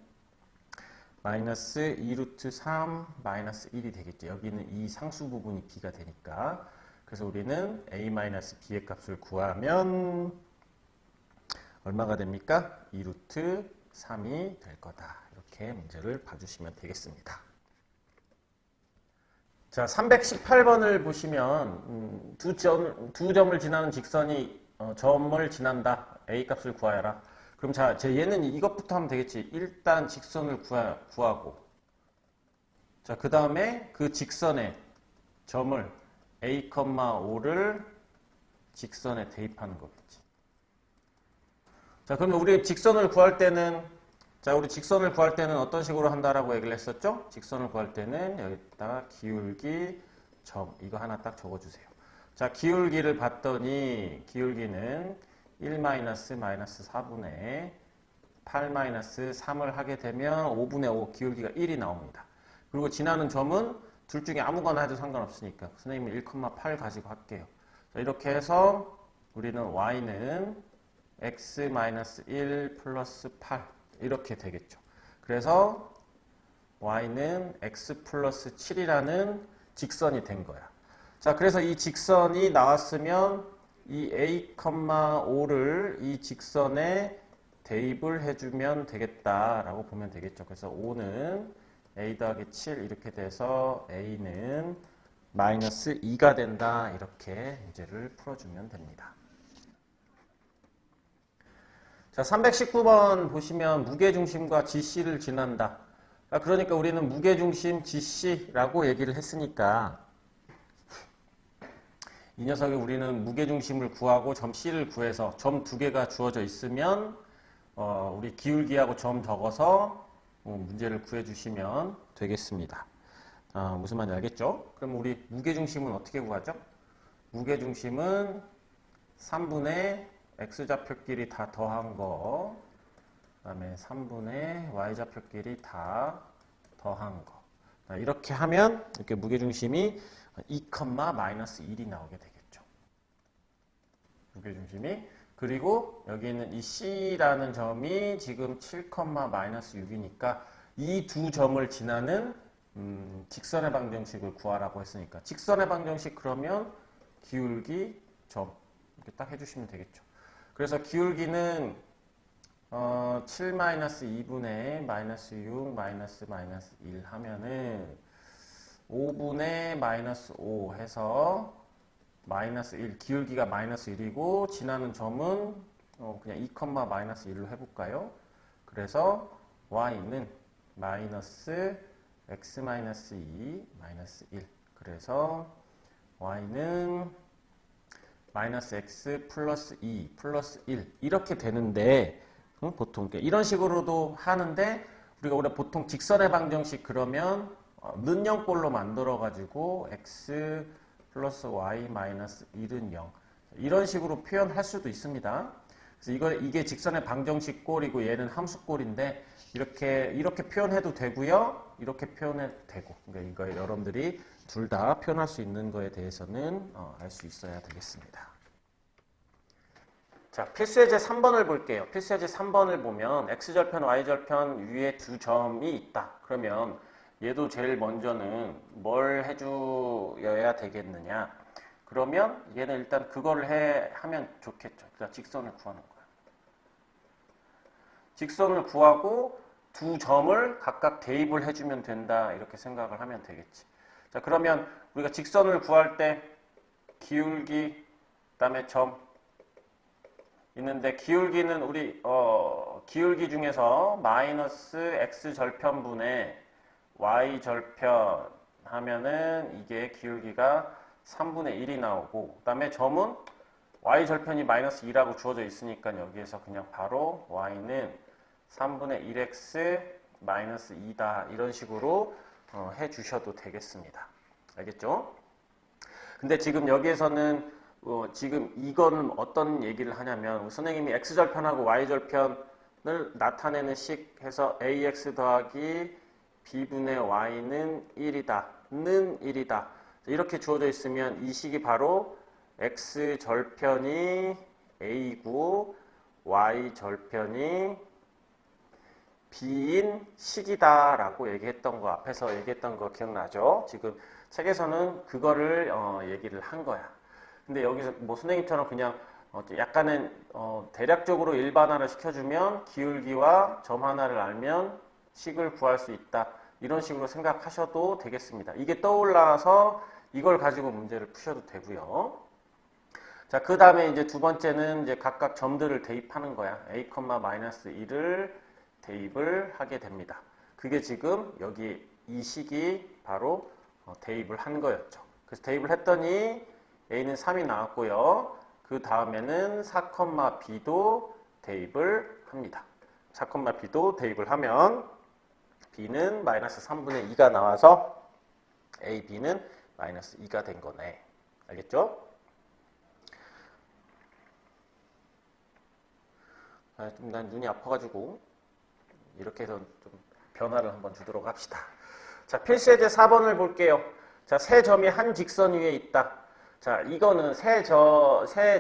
마이너스 2 루트 3 마이너스 1이 되겠죠. 여기는 이 상수 부분이 b가 되니까. 그래서 우리는 a 마이너스 b의 값을 구하면 얼마가 됩니까? 2 루트 3이 될 거다. 이렇게 문제를 봐주시면 되겠습니다. 자, 318번을 보시면 두 점을 지나는 직선이 점을 지난다. a 값을 구하여라. 그럼 자, 얘는 이것부터 하면 되겠지. 일단 직선을 구하고 자, 그 다음에 그 직선에 점을 a, 5를 직선에 대입하는 거겠지. 자, 그러면 우리 직선을 구할 때는 어떤 식으로 한다라고 얘기를 했었죠? 직선을 구할 때는 여기다가 기울기 점 이거 하나 딱 적어주세요. 자, 기울기를 봤더니 기울기는 1 마이너스 4분의 8 마이너스 3을 하게 되면 5분의 5 기울기가 1이 나옵니다. 그리고 지나는 점은 둘 중에 아무거나 해도 상관없으니까 선생님이 1,8 가지고 할게요. 자, 이렇게 해서 우리는 y는 x-1 플러스 8 이렇게 되겠죠. 그래서 y는 x 플러스 7이라는 직선이 된 거야. 자, 그래서 이 직선이 나왔으면 이 a, 5를 이 직선에 대입을 해주면 되겠다라고 보면 되겠죠. 그래서 5는 a 더하기 7 이렇게 돼서 a는 마이너스 2가 된다. 이렇게 문제를 풀어주면 됩니다. 자, 319번 보시면 무게중심과 GC를 지난다. 그러니까 우리는 무게중심 GC라고 얘기를 했으니까 이 녀석이 우리는 무게중심을 구하고 점 C를 구해서 점 두 개가 주어져 있으면 우리 기울기하고 점 적어서 문제를 구해주시면 되겠습니다. 무슨 말인지 알겠죠? 그럼 우리 무게중심은 어떻게 구하죠? 무게중심은 3분의 x좌표끼리 다 더한 거, 그 다음에 3분의 y좌표끼리 다 더한 거. 이렇게 하면 이렇게 무게중심이 2,-1이 나오게 되겠죠. 무게중심이. 그리고 여기 있는 이 C라는 점이 지금 7,-6이니까 이 두 점을 지나는 직선의 방정식을 구하라고 했으니까 직선의 방정식 그러면 기울기 점 이렇게 딱 해주시면 되겠죠. 그래서 기울기는 7-2분의 -6 -1 하면은 5분의 -5 해서 -1 기울기가 -1이고 지나는 점은 그냥 2,-1로 해볼까요? 그래서 y는 -x-2 -1 그래서 y는 -x 플러스 2 플러스 1 이렇게 되는데 보통 이런 식으로도 하는데 우리가 원래 보통 직선의 방정식 그러면 는영꼴로 만들어 가지고 x 플러스 y 마이너스 1은 0 이런 식으로 표현할 수도 있습니다. 그래서 이게 직선의 방정식 꼴이고 얘는 함수 꼴인데 이렇게 표현해도 되고요. 이렇게 표현해도 되고 그러니까 이거 여러분들이 둘 다 표현할 수 있는 거에 대해서는 알 수 있어야 되겠습니다. 자, 필수예제 3번을 볼게요. 필수예제 3번을 보면 x절편, y절편 위에 두 점이 있다. 그러면 얘도 제일 먼저는 뭘 해줘야 되겠느냐. 그러면 얘는 일단 그거를 하면 좋겠죠. 그러니까 직선을 구하는 거야. 직선을 구하고 두 점을 각각 대입을 해주면 된다. 이렇게 생각을 하면 되겠지. 자, 그러면 우리가 직선을 구할 때 기울기, 그다음에 점 있는데 기울기는 우리 기울기 중에서 마이너스 x 절편분의 y 절편 하면은 이게 기울기가 3분의 1이 나오고 그다음에 점은 y 절편이 마이너스 2라고 주어져 있으니까 여기에서 그냥 바로 y는 3분의 1x 마이너스 2다 이런 식으로 해 주셔도 되겠습니다. 알겠죠? 근데 지금 여기에서는 지금 이거는 어떤 얘기를 하냐면 선생님이 x절편하고 y절편을 나타내는 식 해서 ax 더하기 b분의 y는 1이다. 는 1이다. 이렇게 주어져 있으면 이 식이 바로 x절편이 a고 y절편이 b인 식이다 라고 얘기했던 거 앞에서 얘기했던 거 기억나죠? 지금 책에서는 그거를 얘기를 한 거야. 근데 여기서 뭐 선생님처럼 그냥 약간은 대략적으로 일반화를 시켜주면 기울기와 점 하나를 알면 식을 구할 수 있다. 이런 식으로 생각하셔도 되겠습니다. 이게 떠올라서 이걸 가지고 문제를 푸셔도 되고요. 자, 그 다음에 이제 두 번째는 이제 각각 점들을 대입하는 거야. a,-1을 대입을 하게 됩니다. 그게 지금 여기 이 식이 바로 대입을 한 거였죠. 그래서 대입을 했더니 a는 3이 나왔고요. 그 다음에는 4,b도 대입을 합니다. 4,b도 대입을 하면 b는 마이너스 3분의 2가 나와서 a, b는 마이너스 2가 된 거네. 알겠죠? 난 눈이 아파가지고 이렇게 해서 좀 변화를 한번 주도록 합시다. 자, 필수예제 4번을 볼게요. 자, 세 점이 한 직선 위에 있다. 자, 이거는 세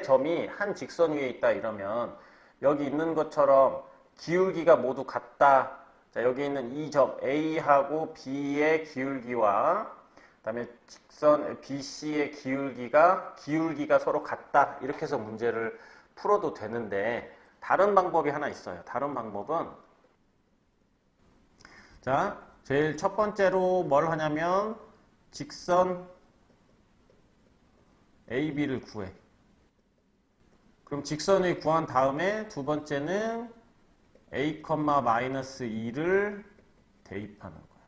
점이 한 직선 위에 있다 이러면 여기 있는 것처럼 기울기가 모두 같다. 자, 여기 있는 이 점 A하고 B의 기울기와 그다음에 직선 BC의 기울기가 서로 같다. 이렇게 해서 문제를 풀어도 되는데 다른 방법이 하나 있어요. 다른 방법은 자, 제일 첫 번째로 뭘 하냐면 직선 AB를 구해. 그럼 직선을 구한 다음에 두 번째는 a, 마이너스 2를 대입하는 거예요.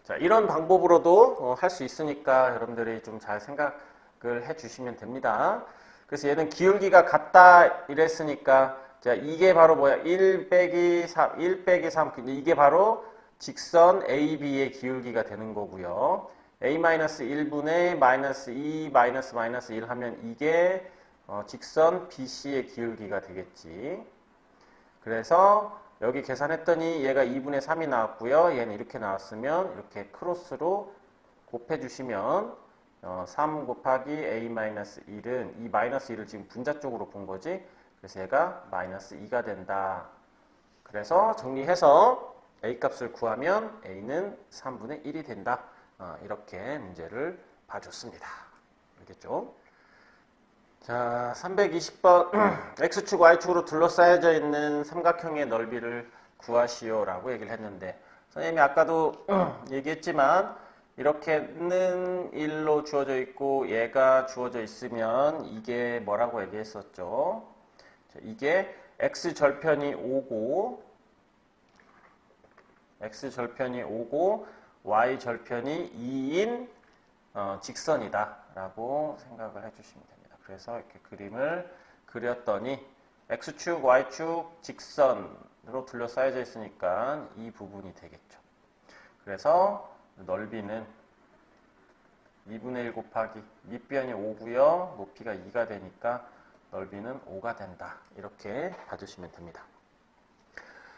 자, 이런 방법으로도 할 수 있으니까 여러분들이 좀 잘 생각을 해 주시면 됩니다. 그래서 얘는 기울기가 같다 이랬으니까 자, 이게 바로 뭐야? 1 빼기 3, 1 빼기 3. 이게 바로 직선 AB의 기울기가 되는 거고요. A-1분의 마이너스 2 마이너스 1 하면 이게 직선 BC의 기울기가 되겠지. 그래서 여기 계산했더니 얘가 2분의 3이 나왔고요. 얘는 이렇게 나왔으면 이렇게 크로스로 곱해주시면 3 곱하기 A-1은 이 마이너스 1을 지금 분자 쪽으로 본 거지. 그래서 얘가 마이너스 2가 된다. 그래서 정리해서 A 값을 구하면 A는 3분의 1이 된다. 이렇게 문제를 봐줬습니다. 알겠죠? 자, 320번 X축, Y축으로 둘러싸여져 있는 삼각형의 넓이를 구하시오라고 얘기를 했는데 선생님이 아까도 얘기했지만 이렇게는 1로 주어져 있고 얘가 주어져 있으면 이게 뭐라고 얘기했었죠? 자, 이게 X절편이 5고 Y절편이 2인 직선이다 라고 생각을 해주시면 됩니다. 그래서 이렇게 그림을 그렸더니 X축, Y축 직선으로 둘러싸여져 있으니까 이 부분이 되겠죠. 그래서 넓이는 2분의 1 곱하기 밑변이 5고요. 높이가 2가 되니까 넓이는 5가 된다. 이렇게 봐주시면 됩니다.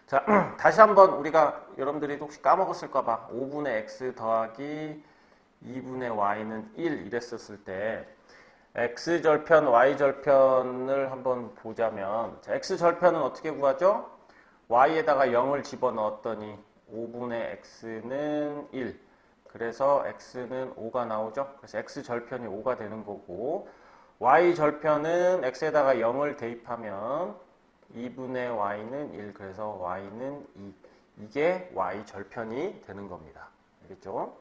자, 다시 한번 우리가 여러분들이 혹시 까먹었을까봐 5분의 X 더하기 2분의 Y는 1 이랬었을 때 X절편, Y절편을 한번 보자면 자, X절편은 어떻게 구하죠? Y에다가 0을 집어넣었더니 5분의 X는 1 그래서 X는 5가 나오죠? 그래서 X절편이 5가 되는 거고 Y절편은 X에다가 0을 대입하면 2분의 Y는 1 그래서 Y는 2 이게 Y절편이 되는 겁니다. 알겠죠?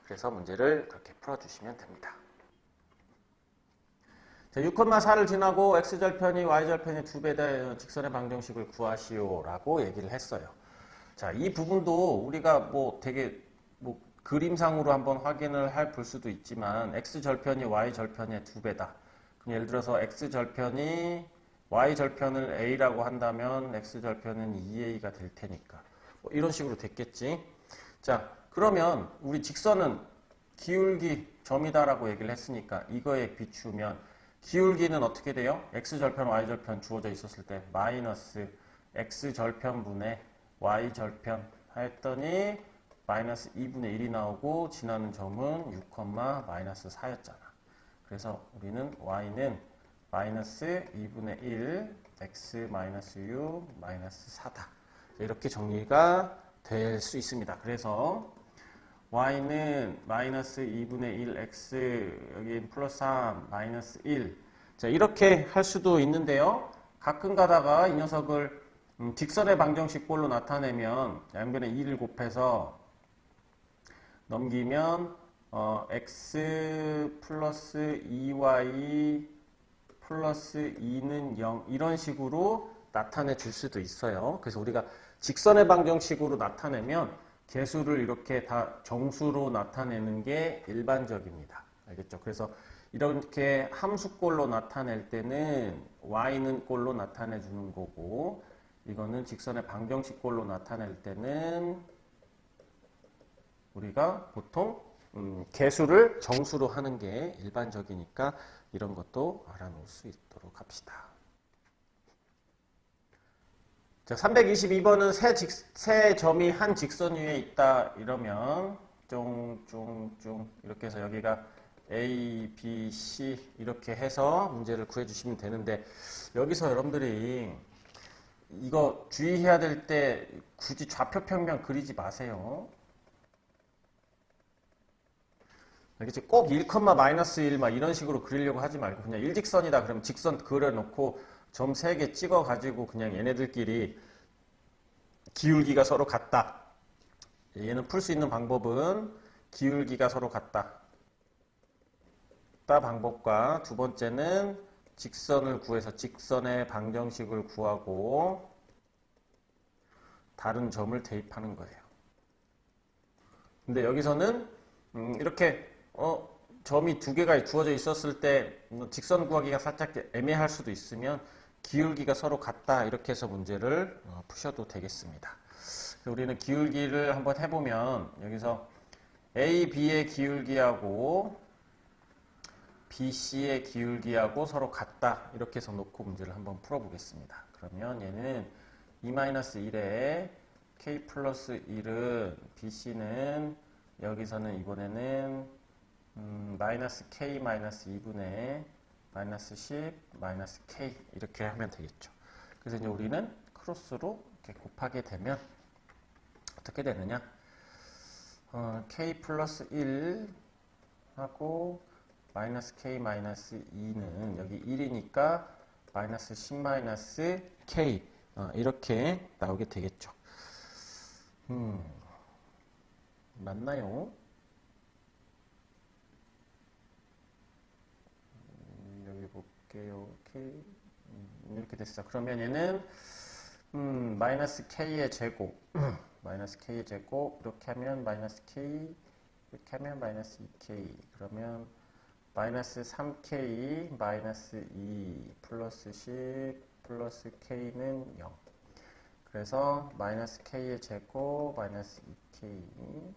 그래서 문제를 그렇게 풀어주시면 됩니다. 자, 6,4를 지나고 X절편이 Y절편의 2배다 직선의 방정식을 구하시오 라고 얘기를 했어요. 자, 이 부분도 우리가 뭐 되게 뭐 그림상으로 한번 확인을 볼 수도 있지만 X절편이 Y절편의 2배다. 그럼 예를 들어서 X절편이 Y절편을 A라고 한다면 X절편은 2A가 될 테니까 뭐 이런 식으로 됐겠지. 자, 그러면 우리 직선은 기울기 점이다라고 얘기를 했으니까 이거에 비추면 기울기는 어떻게 돼요? X절편, Y절편 주어져 있었을 때 마이너스 X절편분의 Y절편 했더니 마이너스 2분의 1이 나오고 지나는 점은 6, 마이너스 4였잖아. 그래서 우리는 Y는 마이너스 2분의 1 X 마이너스 6 마이너스 4다. 이렇게 정리가 될 수 있습니다. 그래서 Y는 마이너스 2분의 1 X 여기 플러스 3 마이너스 1 자, 이렇게 할 수도 있는데요. 가끔 가다가 이 녀석을 직선의 방정식꼴로 나타내면 양변에 2를 곱해서 넘기면 X 플러스 2Y 플러스 2는 0 이런 식으로 나타내 줄 수도 있어요. 그래서 우리가 직선의 방정식으로 나타내면 개수를 이렇게 다 정수로 나타내는 게 일반적입니다. 알겠죠? 그래서 이렇게 함수꼴로 나타낼 때는 y는 꼴로 나타내 주는 거고 이거는 직선의 방정식꼴로 나타낼 때는 우리가 보통 개수를 정수로 하는 게 일반적이니까 이런 것도 알아놓을 수 있도록 합시다. 자, 322번은 세 점이 한 직선 위에 있다 이러면 쫑쫑쫑 이렇게 해서 여기가 A, B, C 이렇게 해서 문제를 구해주시면 되는데 여기서 여러분들이 이거 주의해야 될 때 굳이 좌표 평면 그리지 마세요. 알겠지? 꼭 1, 마이너스 1 막 이런 식으로 그리려고 하지 말고 그냥 일직선이다 그러면 직선 그려놓고 점 3개 찍어가지고 그냥 얘네들끼리 기울기가 서로 같다. 얘는 풀 수 있는 방법은 기울기가 서로 같다. 방법과 두 번째는 직선을 구해서 직선의 방정식을 구하고 다른 점을 대입하는 거예요. 근데 여기서는 이렇게 점이 두 개가 주어져 있었을 때 직선 구하기가 살짝 애매할 수도 있으면 기울기가 서로 같다 이렇게 해서 문제를 푸셔도 되겠습니다. 우리는 기울기를 한번 해보면 여기서 A, B의 기울기하고 BC의 기울기하고 서로 같다 이렇게 해서 놓고 문제를 한번 풀어보겠습니다. 그러면 얘는 2-1에 K 플러스 1은 BC는 여기서는 이번에는 마이너스 K 마이너스 2분의 마이너스 10 마이너스 K 이렇게 하면 되겠죠. 그래서 이제 우리는 크로스로 이렇게 곱하게 되면 어떻게 되느냐? K 플러스 1 하고 마이너스 K 마이너스 2는 여기 1이니까 마이너스 10 마이너스 K 이렇게 나오게 되겠죠. 맞나요? 여기 볼게요. K 이렇게 됐어. 그러면 얘는 마이너스 K의 제곱 마이너스 K의 제곱 이렇게 하면 마이너스 K 이렇게 하면 마이너스 2K 그러면 마이너스 3K 마이너스 2 플러스 10 플러스 K는 0 그래서 마이너스 K의 제곱 마이너스 2K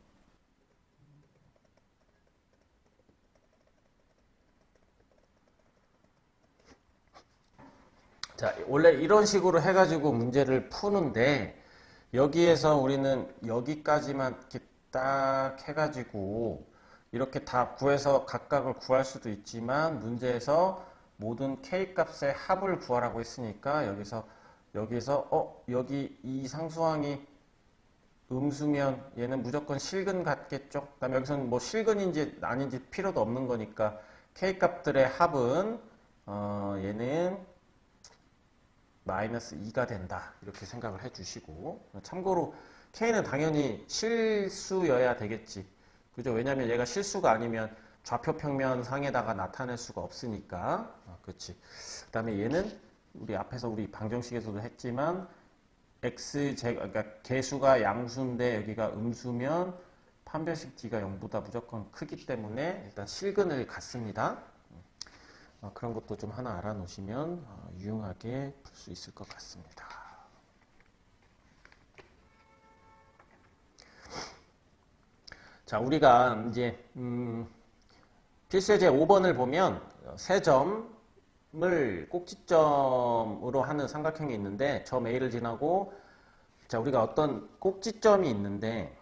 자, 원래 이런 식으로 해가지고 문제를 푸는데 여기에서 우리는 여기까지만 이렇게 딱 해가지고 이렇게 다 구해서 각각을 구할 수도 있지만 문제에서 모든 K 값의 합을 구하라고 했으니까 여기서 여기 이 상수항이 음수면 얘는 무조건 실근 같겠죠. 그다음에 여기서는 뭐 실근인지 아닌지 필요도 없는 거니까 K 값들의 합은 얘는 마이너스 2가 된다 이렇게 생각을 해주시고 참고로 K는 당연히 실수여야 되겠지. 그죠? 왜냐면 얘가 실수가 아니면 좌표 평면 상에다가 나타낼 수가 없으니까. 그렇지. 그 다음에 얘는 우리 앞에서 우리 방정식에서도 했지만 그러니까 개수가 양수인데 여기가 음수면 판별식 D가 0보다 무조건 크기 때문에 일단 실근을 갖습니다. 그런 것도 좀 하나 알아놓으시면 유용하게 풀 수 있을 것 같습니다. 자, 우리가 이제 필수예제 5번을 보면 세 점을 꼭지점으로 하는 삼각형이 있는데 점 A를 지나고 자, 우리가 어떤 꼭지점이 있는데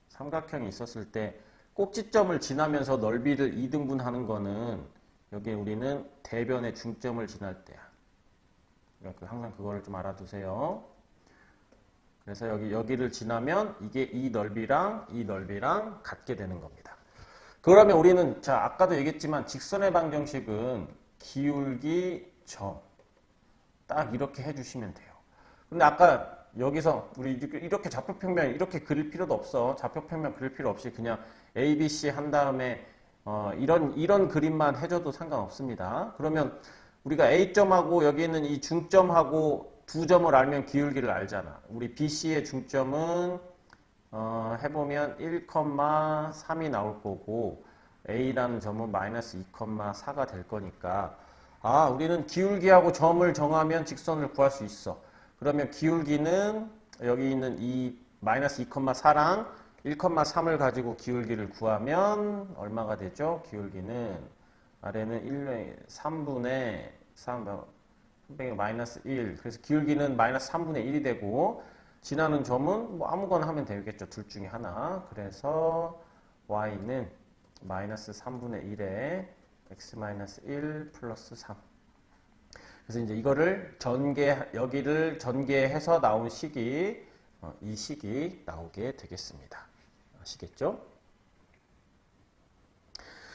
삼각형이 있었을 때 꼭지점을 지나면서 넓이를 2등분하는 거는 여기에 우리는 대변의 중점을 지날 때야. 그러니까 항상 그거를 좀 알아두세요. 그래서 여기를 지나면 이게 이 넓이랑 같게 되는 겁니다. 그러면 우리는 자 아까도 얘기했지만 직선의 방정식은 기울기 점 딱 이렇게 해주시면 돼요. 근데 아까 여기서 우리 이렇게 좌표평면 이렇게 그릴 필요도 없어. 좌표평면 그릴 필요 없이 그냥 A, B, C 한 다음에 이런 그림만 해줘도 상관없습니다. 그러면 우리가 A점하고 여기 있는 이 중점하고 두 점을 알면 기울기를 알잖아. 우리 BC의 중점은 해보면 1,3이 나올 거고 A라는 점은 마이너스 2,4가 될 거니까 우리는 기울기하고 점을 정하면 직선을 구할 수 있어. 그러면 기울기는 여기 있는 이 마이너스 2,4랑 1,3을 가지고 기울기를 구하면 얼마가 되죠? 기울기는 아래는 3분의 3 마이너스 1 그래서 기울기는 마이너스 3분의 1이 되고 지나는 점은 뭐 아무거나 하면 되겠죠. 둘 중에 하나. 그래서 y는 마이너스 3분의 1에 x 마이너스 1 플러스 3 그래서 이제 이거를 여기를 전개해서 나온 식이 이 식이 나오게 되겠습니다. 아시겠죠?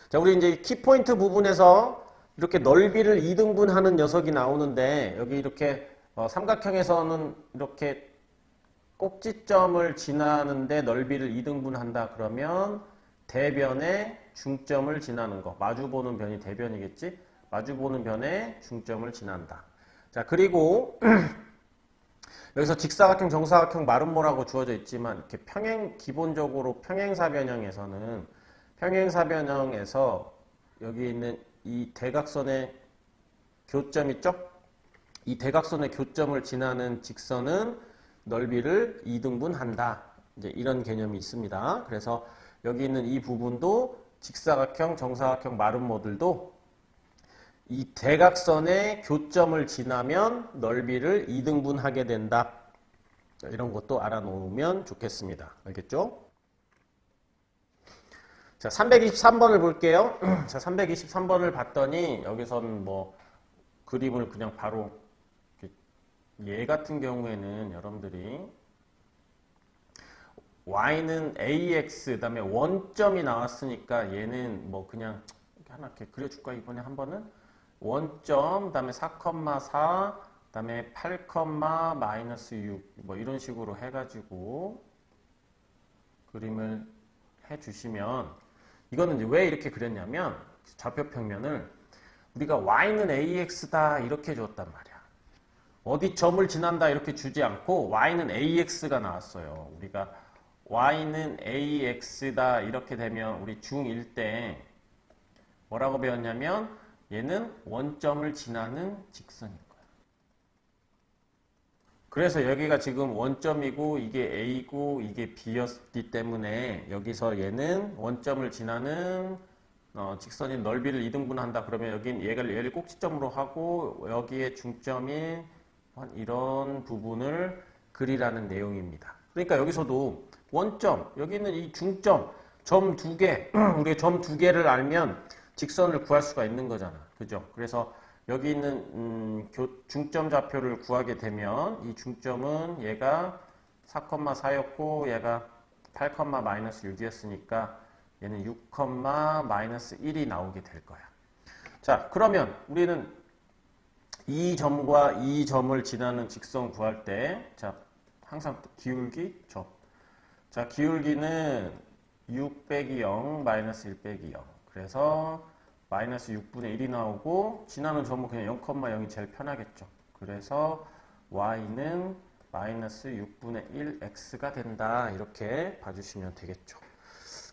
자, 우리 이제 키포인트 부분에서 이렇게 넓이를 2등분하는 녀석이 나오는데 여기 이렇게 삼각형에서는 이렇게 꼭지점을 지나는데 넓이를 2등분한다 그러면 대변의 중점을 지나는 거 마주보는 변이 대변이겠지? 마주보는 변에 중점을 지난다. 자, 그리고 여기서 직사각형, 정사각형, 마름모라고 주어져 있지만 이렇게 기본적으로 평행사변형에서 여기 있는 이 대각선의 교점 있죠? 이 대각선의 교점을 지나는 직선은 넓이를 2등분한다. 이제 이런 개념이 있습니다. 그래서 여기 있는 이 부분도 직사각형, 정사각형, 마름모들도 이 대각선의 교점을 지나면 넓이를 2등분하게 된다. 이런 것도 알아놓으면 좋겠습니다. 알겠죠? 자, 323번을 볼게요. 자, 323번을 봤더니 여기서는 뭐 그림을 그냥 바로 얘 같은 경우에는 여러분들이 y는 ax 그다음에 원점이 나왔으니까 얘는 뭐 그냥 하나 이렇게 그려줄까 이번에 한 번은 원점 그다음에 4,4 그다음에 8, 마이너스 6 뭐 이런 식으로 해가지고 그림을 해주시면 이거는 이제 왜 이렇게 그렸냐면 좌표 평면을 우리가 y는 ax다 이렇게 줬단 말이야. 어디 점을 지난다 이렇게 주지 않고 y는 ax가 나왔어요. 우리가 y는 ax다 이렇게 되면 우리 중1 때 뭐라고 배웠냐면 얘는 원점을 지나는 직선인 거야. 그래서 여기가 지금 원점이고 이게 a고 이게 b였기 때문에 여기서 얘는 원점을 지나는 직선인 넓이를 2등분한다. 그러면 여긴 얘를 꼭지점으로 하고 여기에 중점인 이런 부분을 그리라는 내용입니다. 그러니까 여기서도 원점, 여기 있는 이 중점, 점 두 개, 우리가 점 두 개를 알면 직선을 구할 수가 있는 거잖아. 그죠? 그래서 여기 있는 중점 좌표를 구하게 되면 이 중점은 얘가 4,4였고 얘가 8, 마이너스 6이었으니까 얘는 6, 마이너스 1이 나오게 될 거야. 자, 그러면 우리는 이 점과 이 점을 지나는 직선 구할 때, 자, 항상 기울기, 점. 자, 기울기는 6 빼기 0, 마이너스 1 빼기 0. 그래서 마이너스 6분의 1이 나오고, 지나는 점은 그냥 0,0이 제일 편하겠죠. 그래서 y는 마이너스 6분의 1 x가 된다. 이렇게 봐주시면 되겠죠.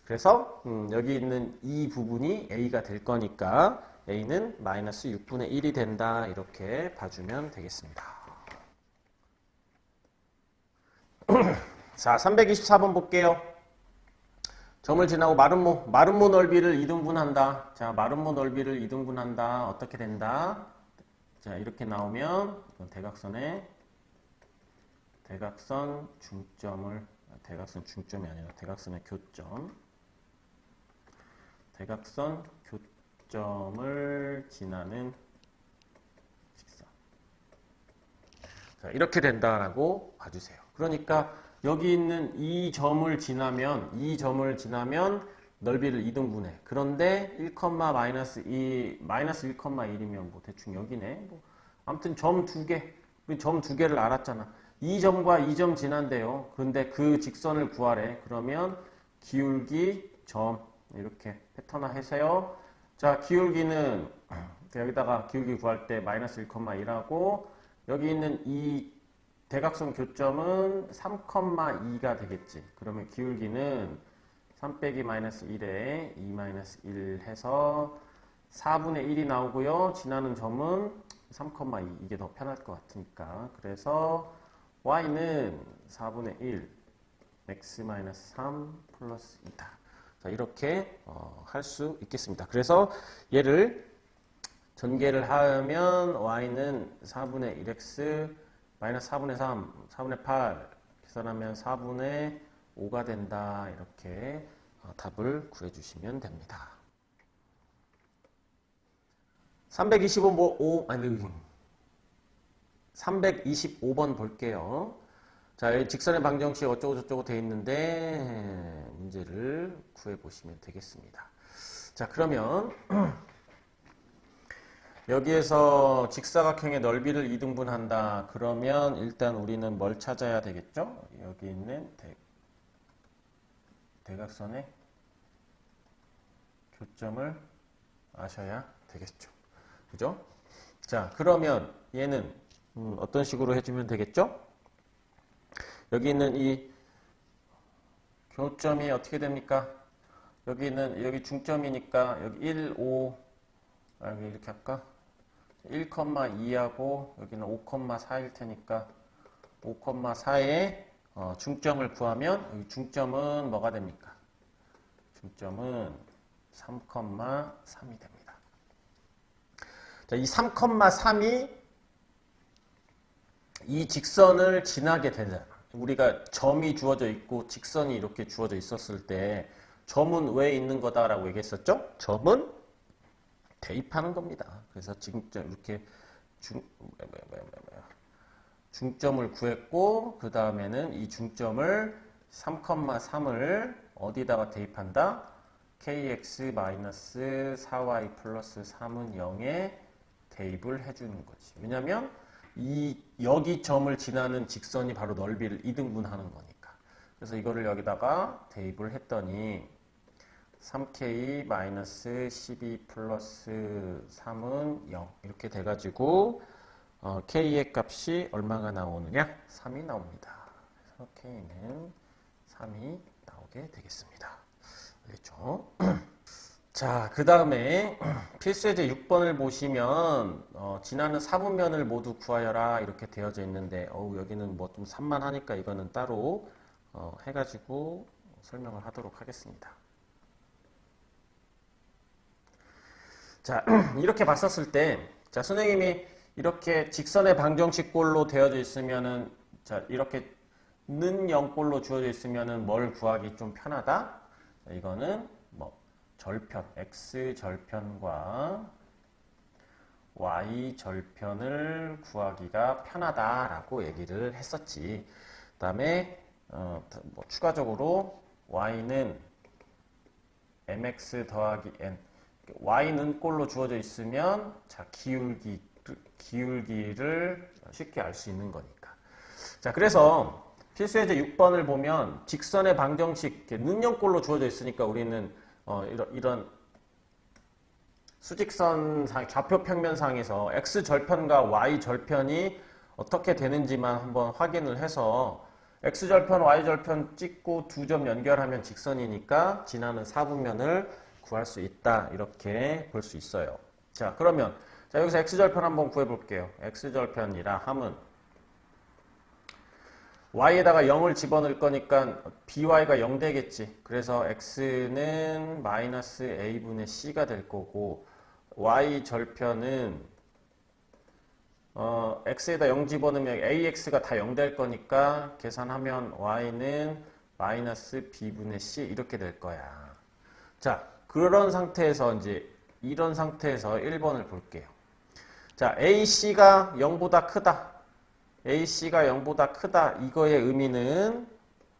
그래서 여기 있는 이 부분이 a가 될 거니까, a는 마이너스 6분의 1이 된다. 이렇게 봐주면 되겠습니다. 자, 324번 볼게요. 점을 지나고 마름모 넓이를 2등분한다. 자, 마름모 넓이를 2등분한다. 어떻게 된다? 자, 이렇게 나오면 대각선 중점이 아니라 대각선의 교점. 대각선 교점을 지나는 직선. 자, 이렇게 된다라고 봐주세요. 그러니까 여기 있는 이 점을 지나면 넓이를 2등분해. 그런데 1, 마이너스 1,1이면 뭐 대충 여기네. 뭐 아무튼 우리 점 두 개를 알았잖아. 이 점과 이 점 지난대요. 그런데 그 직선을 구하래. 그러면 기울기 점 이렇게 패턴화 해서요. 자, 기울기는 여기다가 기울기 구할 때 마이너스 1,1하고 여기 있는 이 대각선 교점은 3,2가 되겠지. 그러면 기울기는 3 빼기 마이너스 1에 2 마이너스 1 해서 4분의 1이 나오고요. 지나는 점은 3,2. 이게 더 편할 것 같으니까. 그래서 y는 4분의 1 x 마이너스 3 플러스 2다. 자, 이렇게 할 수 있겠습니다. 그래서 얘를 전개를 하면 y는 4분의 1x 마이너스 4분의 3, 4분의 8 계산하면 4분의 5가 된다. 이렇게 답을 구해주시면 됩니다. 325번 볼게요. 자, 직선의 방정식 어쩌고저쩌고 돼 있는데 문제를 구해보시면 되겠습니다. 자, 그러면 여기에서 직사각형의 넓이를 2등분한다. 그러면 일단 우리는 뭘 찾아야 되겠죠? 여기 있는 대각선의 교점을 아셔야 되겠죠. 그죠? 자, 그러면 얘는 어떤 식으로 해주면 되겠죠? 여기 있는 이 교점이 어떻게 됩니까? 여기 중점이니까 여기 1, 5 여기 이렇게 할까? 1,2하고 여기는 5,4일 테니까 5,4의 중점을 구하면 여기 중점은 뭐가 됩니까? 중점은 3,3이 됩니다. 자, 이 3,3이 이 직선을 지나게 되잖아. 우리가 점이 주어져 있고 직선이 이렇게 주어져 있었을 때 점은 왜 있는 거다라고 얘기했었죠? 점은 대입하는 겁니다. 그래서 지금 이렇게 중점을 구했고 그 다음에는 이 중점을 3,3을 어디다가 대입한다? kx-4y 플러스 3은 0에 대입을 해주는 거지. 왜냐면 여기 점을 지나는 직선이 바로 넓이를 2등분하는 거니까. 그래서 이거를 여기다가 대입을 했더니 3k-12 플러스 3은 0 이렇게 돼가지고 k의 값이 얼마가 나오느냐? 3이 나옵니다. 그래서 k는 3이 나오게 되겠습니다. 알겠죠? 자, 그 다음에 필수예제 6번을 보시면 지나는 사분면을 모두 구하여라 이렇게 되어져 있는데 여기는 뭐 좀 산만하니까 이거는 따로 해가지고 설명을 하도록 하겠습니다. 자, 이렇게 봤었을 때, 자, 선생님이 이렇게 직선의 방정식꼴로 되어져 있으면은, 자, 이렇게 는 0꼴로 주어져 있으면은 뭘 구하기 좀 편하다? 자, 이거는 뭐, 절편, x 절편과 y 절편을 구하기가 편하다라고 얘기를 했었지. 그 다음에, 뭐 추가적으로 y는 mx 더하기 n, y는 꼴로 주어져 있으면 자 기울기를 쉽게 알 수 있는 거니까. 자, 그래서 필수예제 6번을 보면 직선의 방정식 는형꼴로 주어져 있으니까 우리는 이런 수직선 좌표 평면상에서 x 절편과 y 절편이 어떻게 되는지만 한번 확인을 해서 x 절편, y 절편 찍고 두 점 연결하면 직선이니까 지나는 사분면을 구할 수 있다 이렇게 볼 수 있어요. 자, 그러면 자 여기서 x절편 한번 구해 볼게요. x절편이라 함은 y에다가 0을 집어넣을 거니까 by가 0 되겠지. 그래서 x는 마이너스 a분의 c가 될 거고 y절편은 x에다 0 집어넣으면 ax가 다 0 될 거니까 계산하면 y는 마이너스 b분의 c 이렇게 될 거야. 자, 그런 상태에서 이런 상태에서 1번을 볼게요. 자, AC가 0보다 크다. AC가 0보다 크다. 이거의 의미는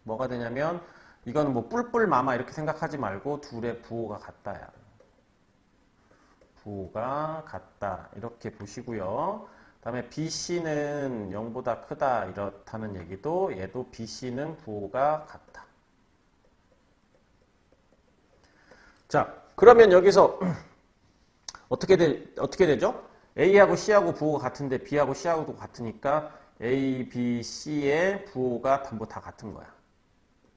뭐가 되냐면 이거는 뭐 뿔뿔 마마 이렇게 생각하지 말고 둘의 부호가 같다야. 부호가 같다. 이렇게 보시고요. 그다음에 BC는 0보다 크다. 이렇다는 얘기도 얘도 BC는 부호가 같다. 자, 그러면 여기서 어떻게 되죠? A하고 C하고 부호가 같은데 B하고 C하고도 같으니까 A, B, C의 부호가 전부 다 같은 거야.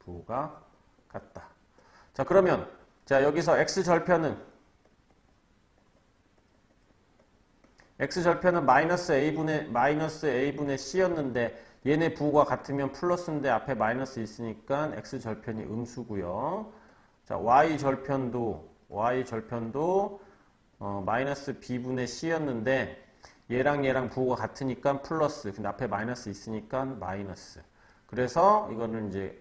부호가 같다. 자, 그러면 자 여기서 X절편은 마이너스 A분의 C였는데 얘네 부호가 같으면 플러스인데 앞에 마이너스 있으니까 X절편이 음수고요. 자, y절편도 마이너스 b분의 c였는데 얘랑 부호가 같으니까 플러스, 근데 앞에 마이너스 있으니까 마이너스. 그래서 이거는 이제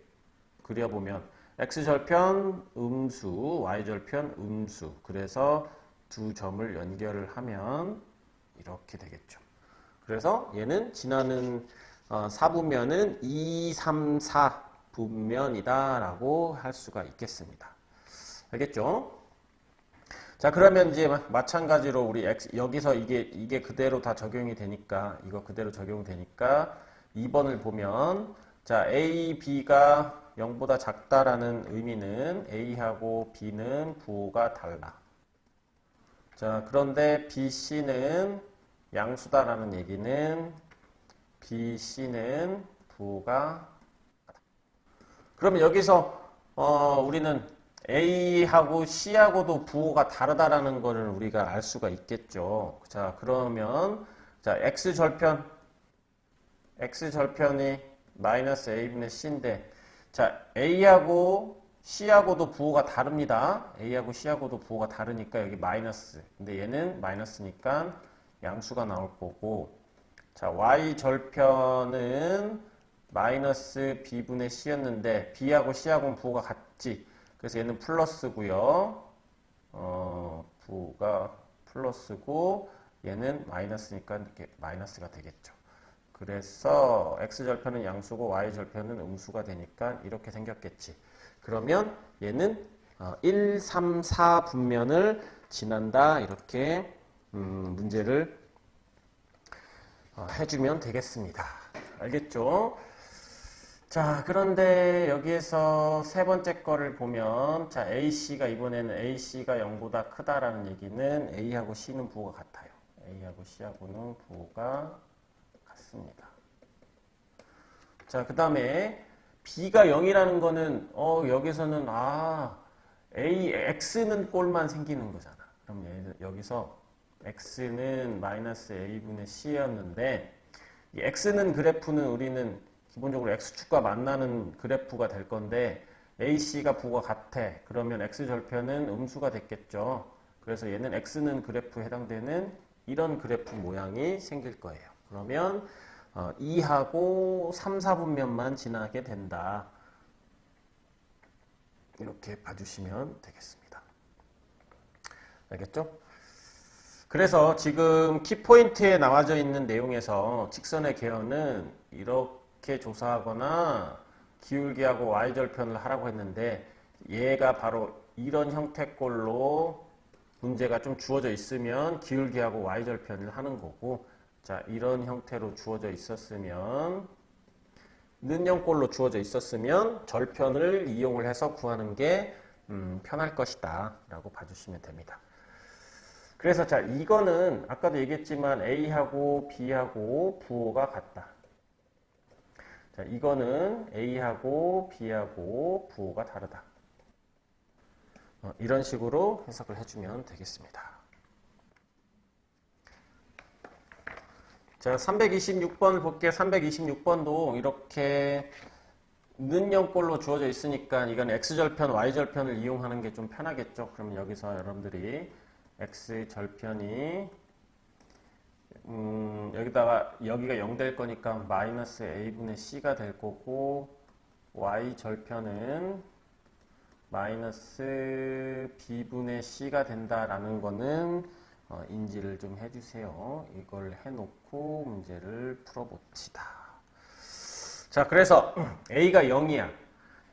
그려보면 x절편 음수, y절편 음수. 그래서 두 점을 연결을 하면 이렇게 되겠죠. 그래서 얘는 지나는 사분면은 2, 3, 4 분면이다라고 할 수가 있겠습니다. 알겠죠? 자, 그러면 이제 마찬가지로 우리 여기서 이게 그대로 다 적용이 되니까 이거 그대로 적용되니까 2번을 보면 자, A, B가 0보다 작다라는 의미는 A하고 B는 부호가 달라. 자, 그런데 BC는 양수다라는 얘기는 BC는 부호가 그러면 여기서 우리는 A하고 C하고도 부호가 다르다라는 거를 우리가 알 수가 있겠죠. 자, 그러면 자, X절편이 마이너스 A분의 C인데 자, A하고 C하고도 부호가 다릅니다. A하고 C하고도 부호가 다르니까 여기 마이너스. 근데 얘는 마이너스니까 양수가 나올 거고 자, Y절편은 마이너스 B분의 C였는데 B하고 C하고는 부호가 같지. 그래서 얘는 플러스고요. 부호가 플러스고 얘는 마이너스니까 이렇게 마이너스가 되겠죠. 그래서 X절편은 양수고 Y절편은 음수가 되니까 이렇게 생겼겠지. 그러면 얘는 1, 3, 4 분면을 지난다. 이렇게 문제를 해주면 되겠습니다. 알겠죠? 자, 그런데 여기에서 세 번째 거를 보면 자, AC가 이번에는 AC가 0보다 크다라는 얘기는 A하고 C는 부호가 같아요. A하고 C하고는 부호가 같습니다. 자, 그 다음에 B가 0이라는 거는 여기서는 X는 꼴만 생기는 거잖아. 그럼 여기서 X는 마이너스 A분의 C였는데 이 X는 그래프는 우리는 기본적으로 X축과 만나는 그래프가 될 건데 AC가 부호가 같아. 그러면 X절편은 음수가 됐겠죠. 그래서 얘는 X는 그래프에 해당되는 이런 그래프 모양이 생길 거예요. 그러면 2하고 3, 4분면만 지나게 된다. 이렇게 봐주시면 되겠습니다. 알겠죠? 그래서 지금 키포인트에 나와져 있는 내용에서 직선의 개연은 이렇게 조사하거나 기울기하고 Y절편을 하라고 했는데 얘가 바로 이런 형태꼴로 문제가 좀 주어져 있으면 기울기하고 Y절편을 하는 거고 자, 이런 형태로 주어져 있었으면 는형꼴로 주어져 있었으면 절편을 이용을 해서 구하는 게 편할 것이다 라고 봐주시면 됩니다. 그래서 자, 이거는 아까도 얘기했지만 A하고 B하고 부호가 같다. 자, 이거는 A하고 B하고 부호가 다르다. 이런 식으로 해석을 해주면 되겠습니다. 자, 326번을 볼게요. 326번도 이렇게 는형꼴로 주어져 있으니까 이건 X절편, Y절편을 이용하는 게 좀 편하겠죠. 그럼 여기서 여러분들이 X절편이 여기가 0 될 거니까 마이너스 A분의 C가 될 거고 Y절편은 마이너스 B분의 C가 된다라는 거는 인지를 좀 해주세요. 이걸 해놓고 문제를 풀어봅시다. 자, 그래서 A가 0이야.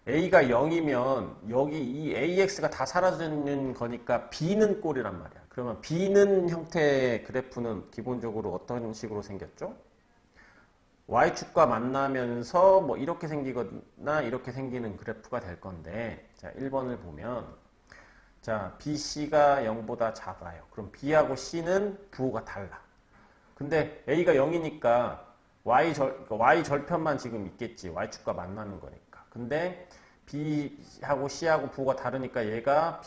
A가 0이면 여기 이 AX가 다 사라지는 거니까 B는 꼴이란 말이야. 그러면 B는 형태의 그래프는 기본적으로 어떤 식으로 생겼죠? Y축과 만나면서 뭐 이렇게 생기거나 이렇게 생기는 그래프가 될 건데 자, 1번을 보면 자, BC가 0보다 작아요. 그럼 B하고 C는 부호가 달라. 근데 A가 0이니까 Y절편만 지금 있겠지. Y축과 만나는 거니까. 근데 B하고 C하고 부호가 다르니까 얘가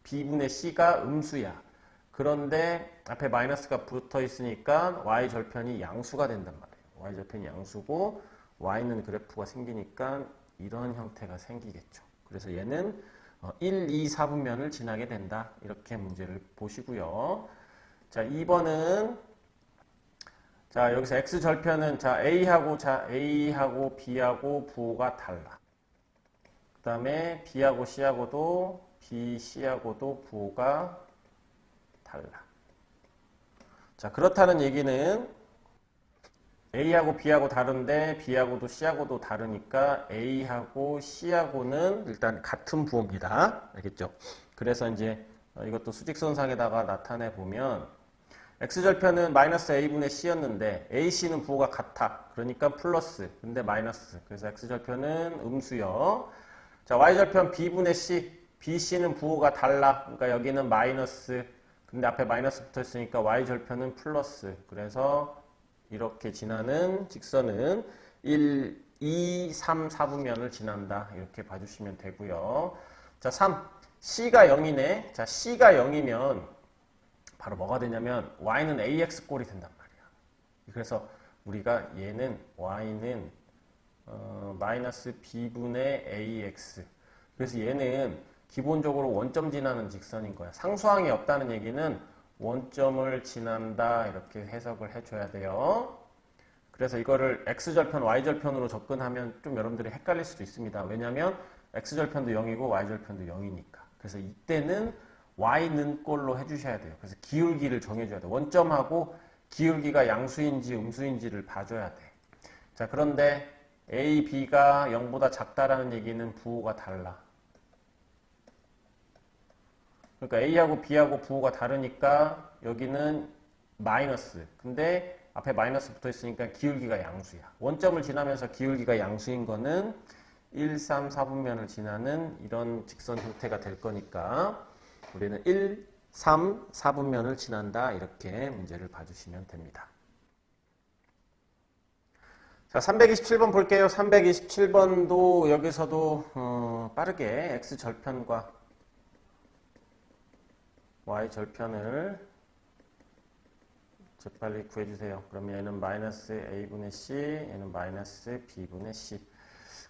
B분의 C가 음수야. 그런데 앞에 마이너스가 붙어 있으니까 Y절편이 양수가 된단 말이에요. Y절편이 양수고 Y는 그래프가 생기니까 이런 형태가 생기겠죠. 그래서 얘는 1, 2, 4분면을 지나게 된다. 이렇게 문제를 보시고요. 자, 2번은 자, 여기서 X절편은 자, A하고 B하고 부호가 달라. 그 다음에 B하고 C하고도 BC하고도 부호가 달라. 자, 그렇다는 얘기는 A하고 B하고 다른데 B하고도 C하고도 다르니까 A하고 C하고는 일단 같은 부호입니다. 알겠죠? 그래서 이제 이것도 수직선상에다가 나타내 보면 X절편은 마이너스 A분의 C였는데 AC는 부호가 같아. 그러니까 플러스. 근데 마이너스. 그래서 X절편은 음수요. 자, Y절편 B분의 C. BC는 부호가 달라. 그러니까 여기는 마이너스. 근데 앞에 마이너스 붙어 있으니까 y절편은 플러스. 그래서 이렇게 지나는 직선은 1, 2, 3, 4분면을 지난다. 이렇게 봐주시면 되고요. 자, 3. C가 0이네. 자, C가 0이면 바로 뭐가 되냐면 y는 ax 꼴이 된단 말이야. 그래서 우리가 얘는 y는 마이너스 b분의 ax. 그래서 얘는 기본적으로 원점 지나는 직선인 거야. 상수항이 없다는 얘기는 원점을 지난다. 이렇게 해석을 해줘야 돼요. 그래서 이거를 x절편, y절편으로 접근하면 좀 여러분들이 헷갈릴 수도 있습니다. 왜냐하면 x절편도 0이고 y절편도 0이니까. 그래서 이때는 y는 꼴로 해주셔야 돼요. 그래서 기울기를 정해줘야 돼요. 원점하고 기울기가 양수인지 음수인지를 봐줘야 돼. 자, 그런데 a, b가 0보다 작다라는 얘기는 부호가 달라. 그러니까 a하고 b하고 부호가 다르니까 여기는 마이너스. 근데 앞에 마이너스 붙어 있으니까 기울기가 양수야. 원점을 지나면서 기울기가 양수인 거는 1, 3, 4분면을 지나는 이런 직선 형태가 될 거니까 우리는 1, 3, 4분면을 지난다. 이렇게 문제를 봐주시면 됩니다. 자, 327번 볼게요. 327번도 여기서도 빠르게 x절편과 y절편을 재빨리 구해주세요. 그러면 얘는 마이너스 a분의 c, 얘는 마이너스 b분의 c.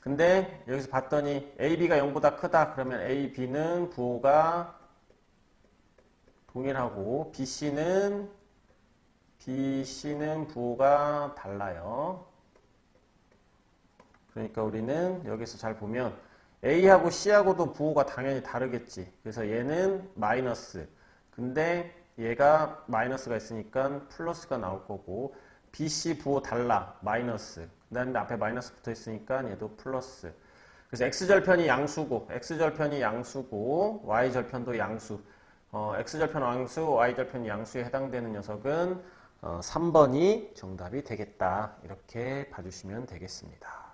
근데 여기서 봤더니 ab가 0보다 크다. 그러면 a, b는 부호가 동일하고 bc는 부호가 달라요. 그러니까 우리는 여기서 잘 보면 a하고 c하고도 부호가 당연히 다르겠지. 그래서 얘는 마이너스. 근데 얘가 마이너스가 있으니까 플러스가 나올 거고 BC 부호 달라. 마이너스. 근데 앞에 마이너스 붙어 있으니까 얘도 플러스. 그래서 x절편이 양수고 y절편도 양수. x절편 양수, y절편 양수에 해당되는 녀석은 3번이 정답이 되겠다. 이렇게 봐주시면 되겠습니다.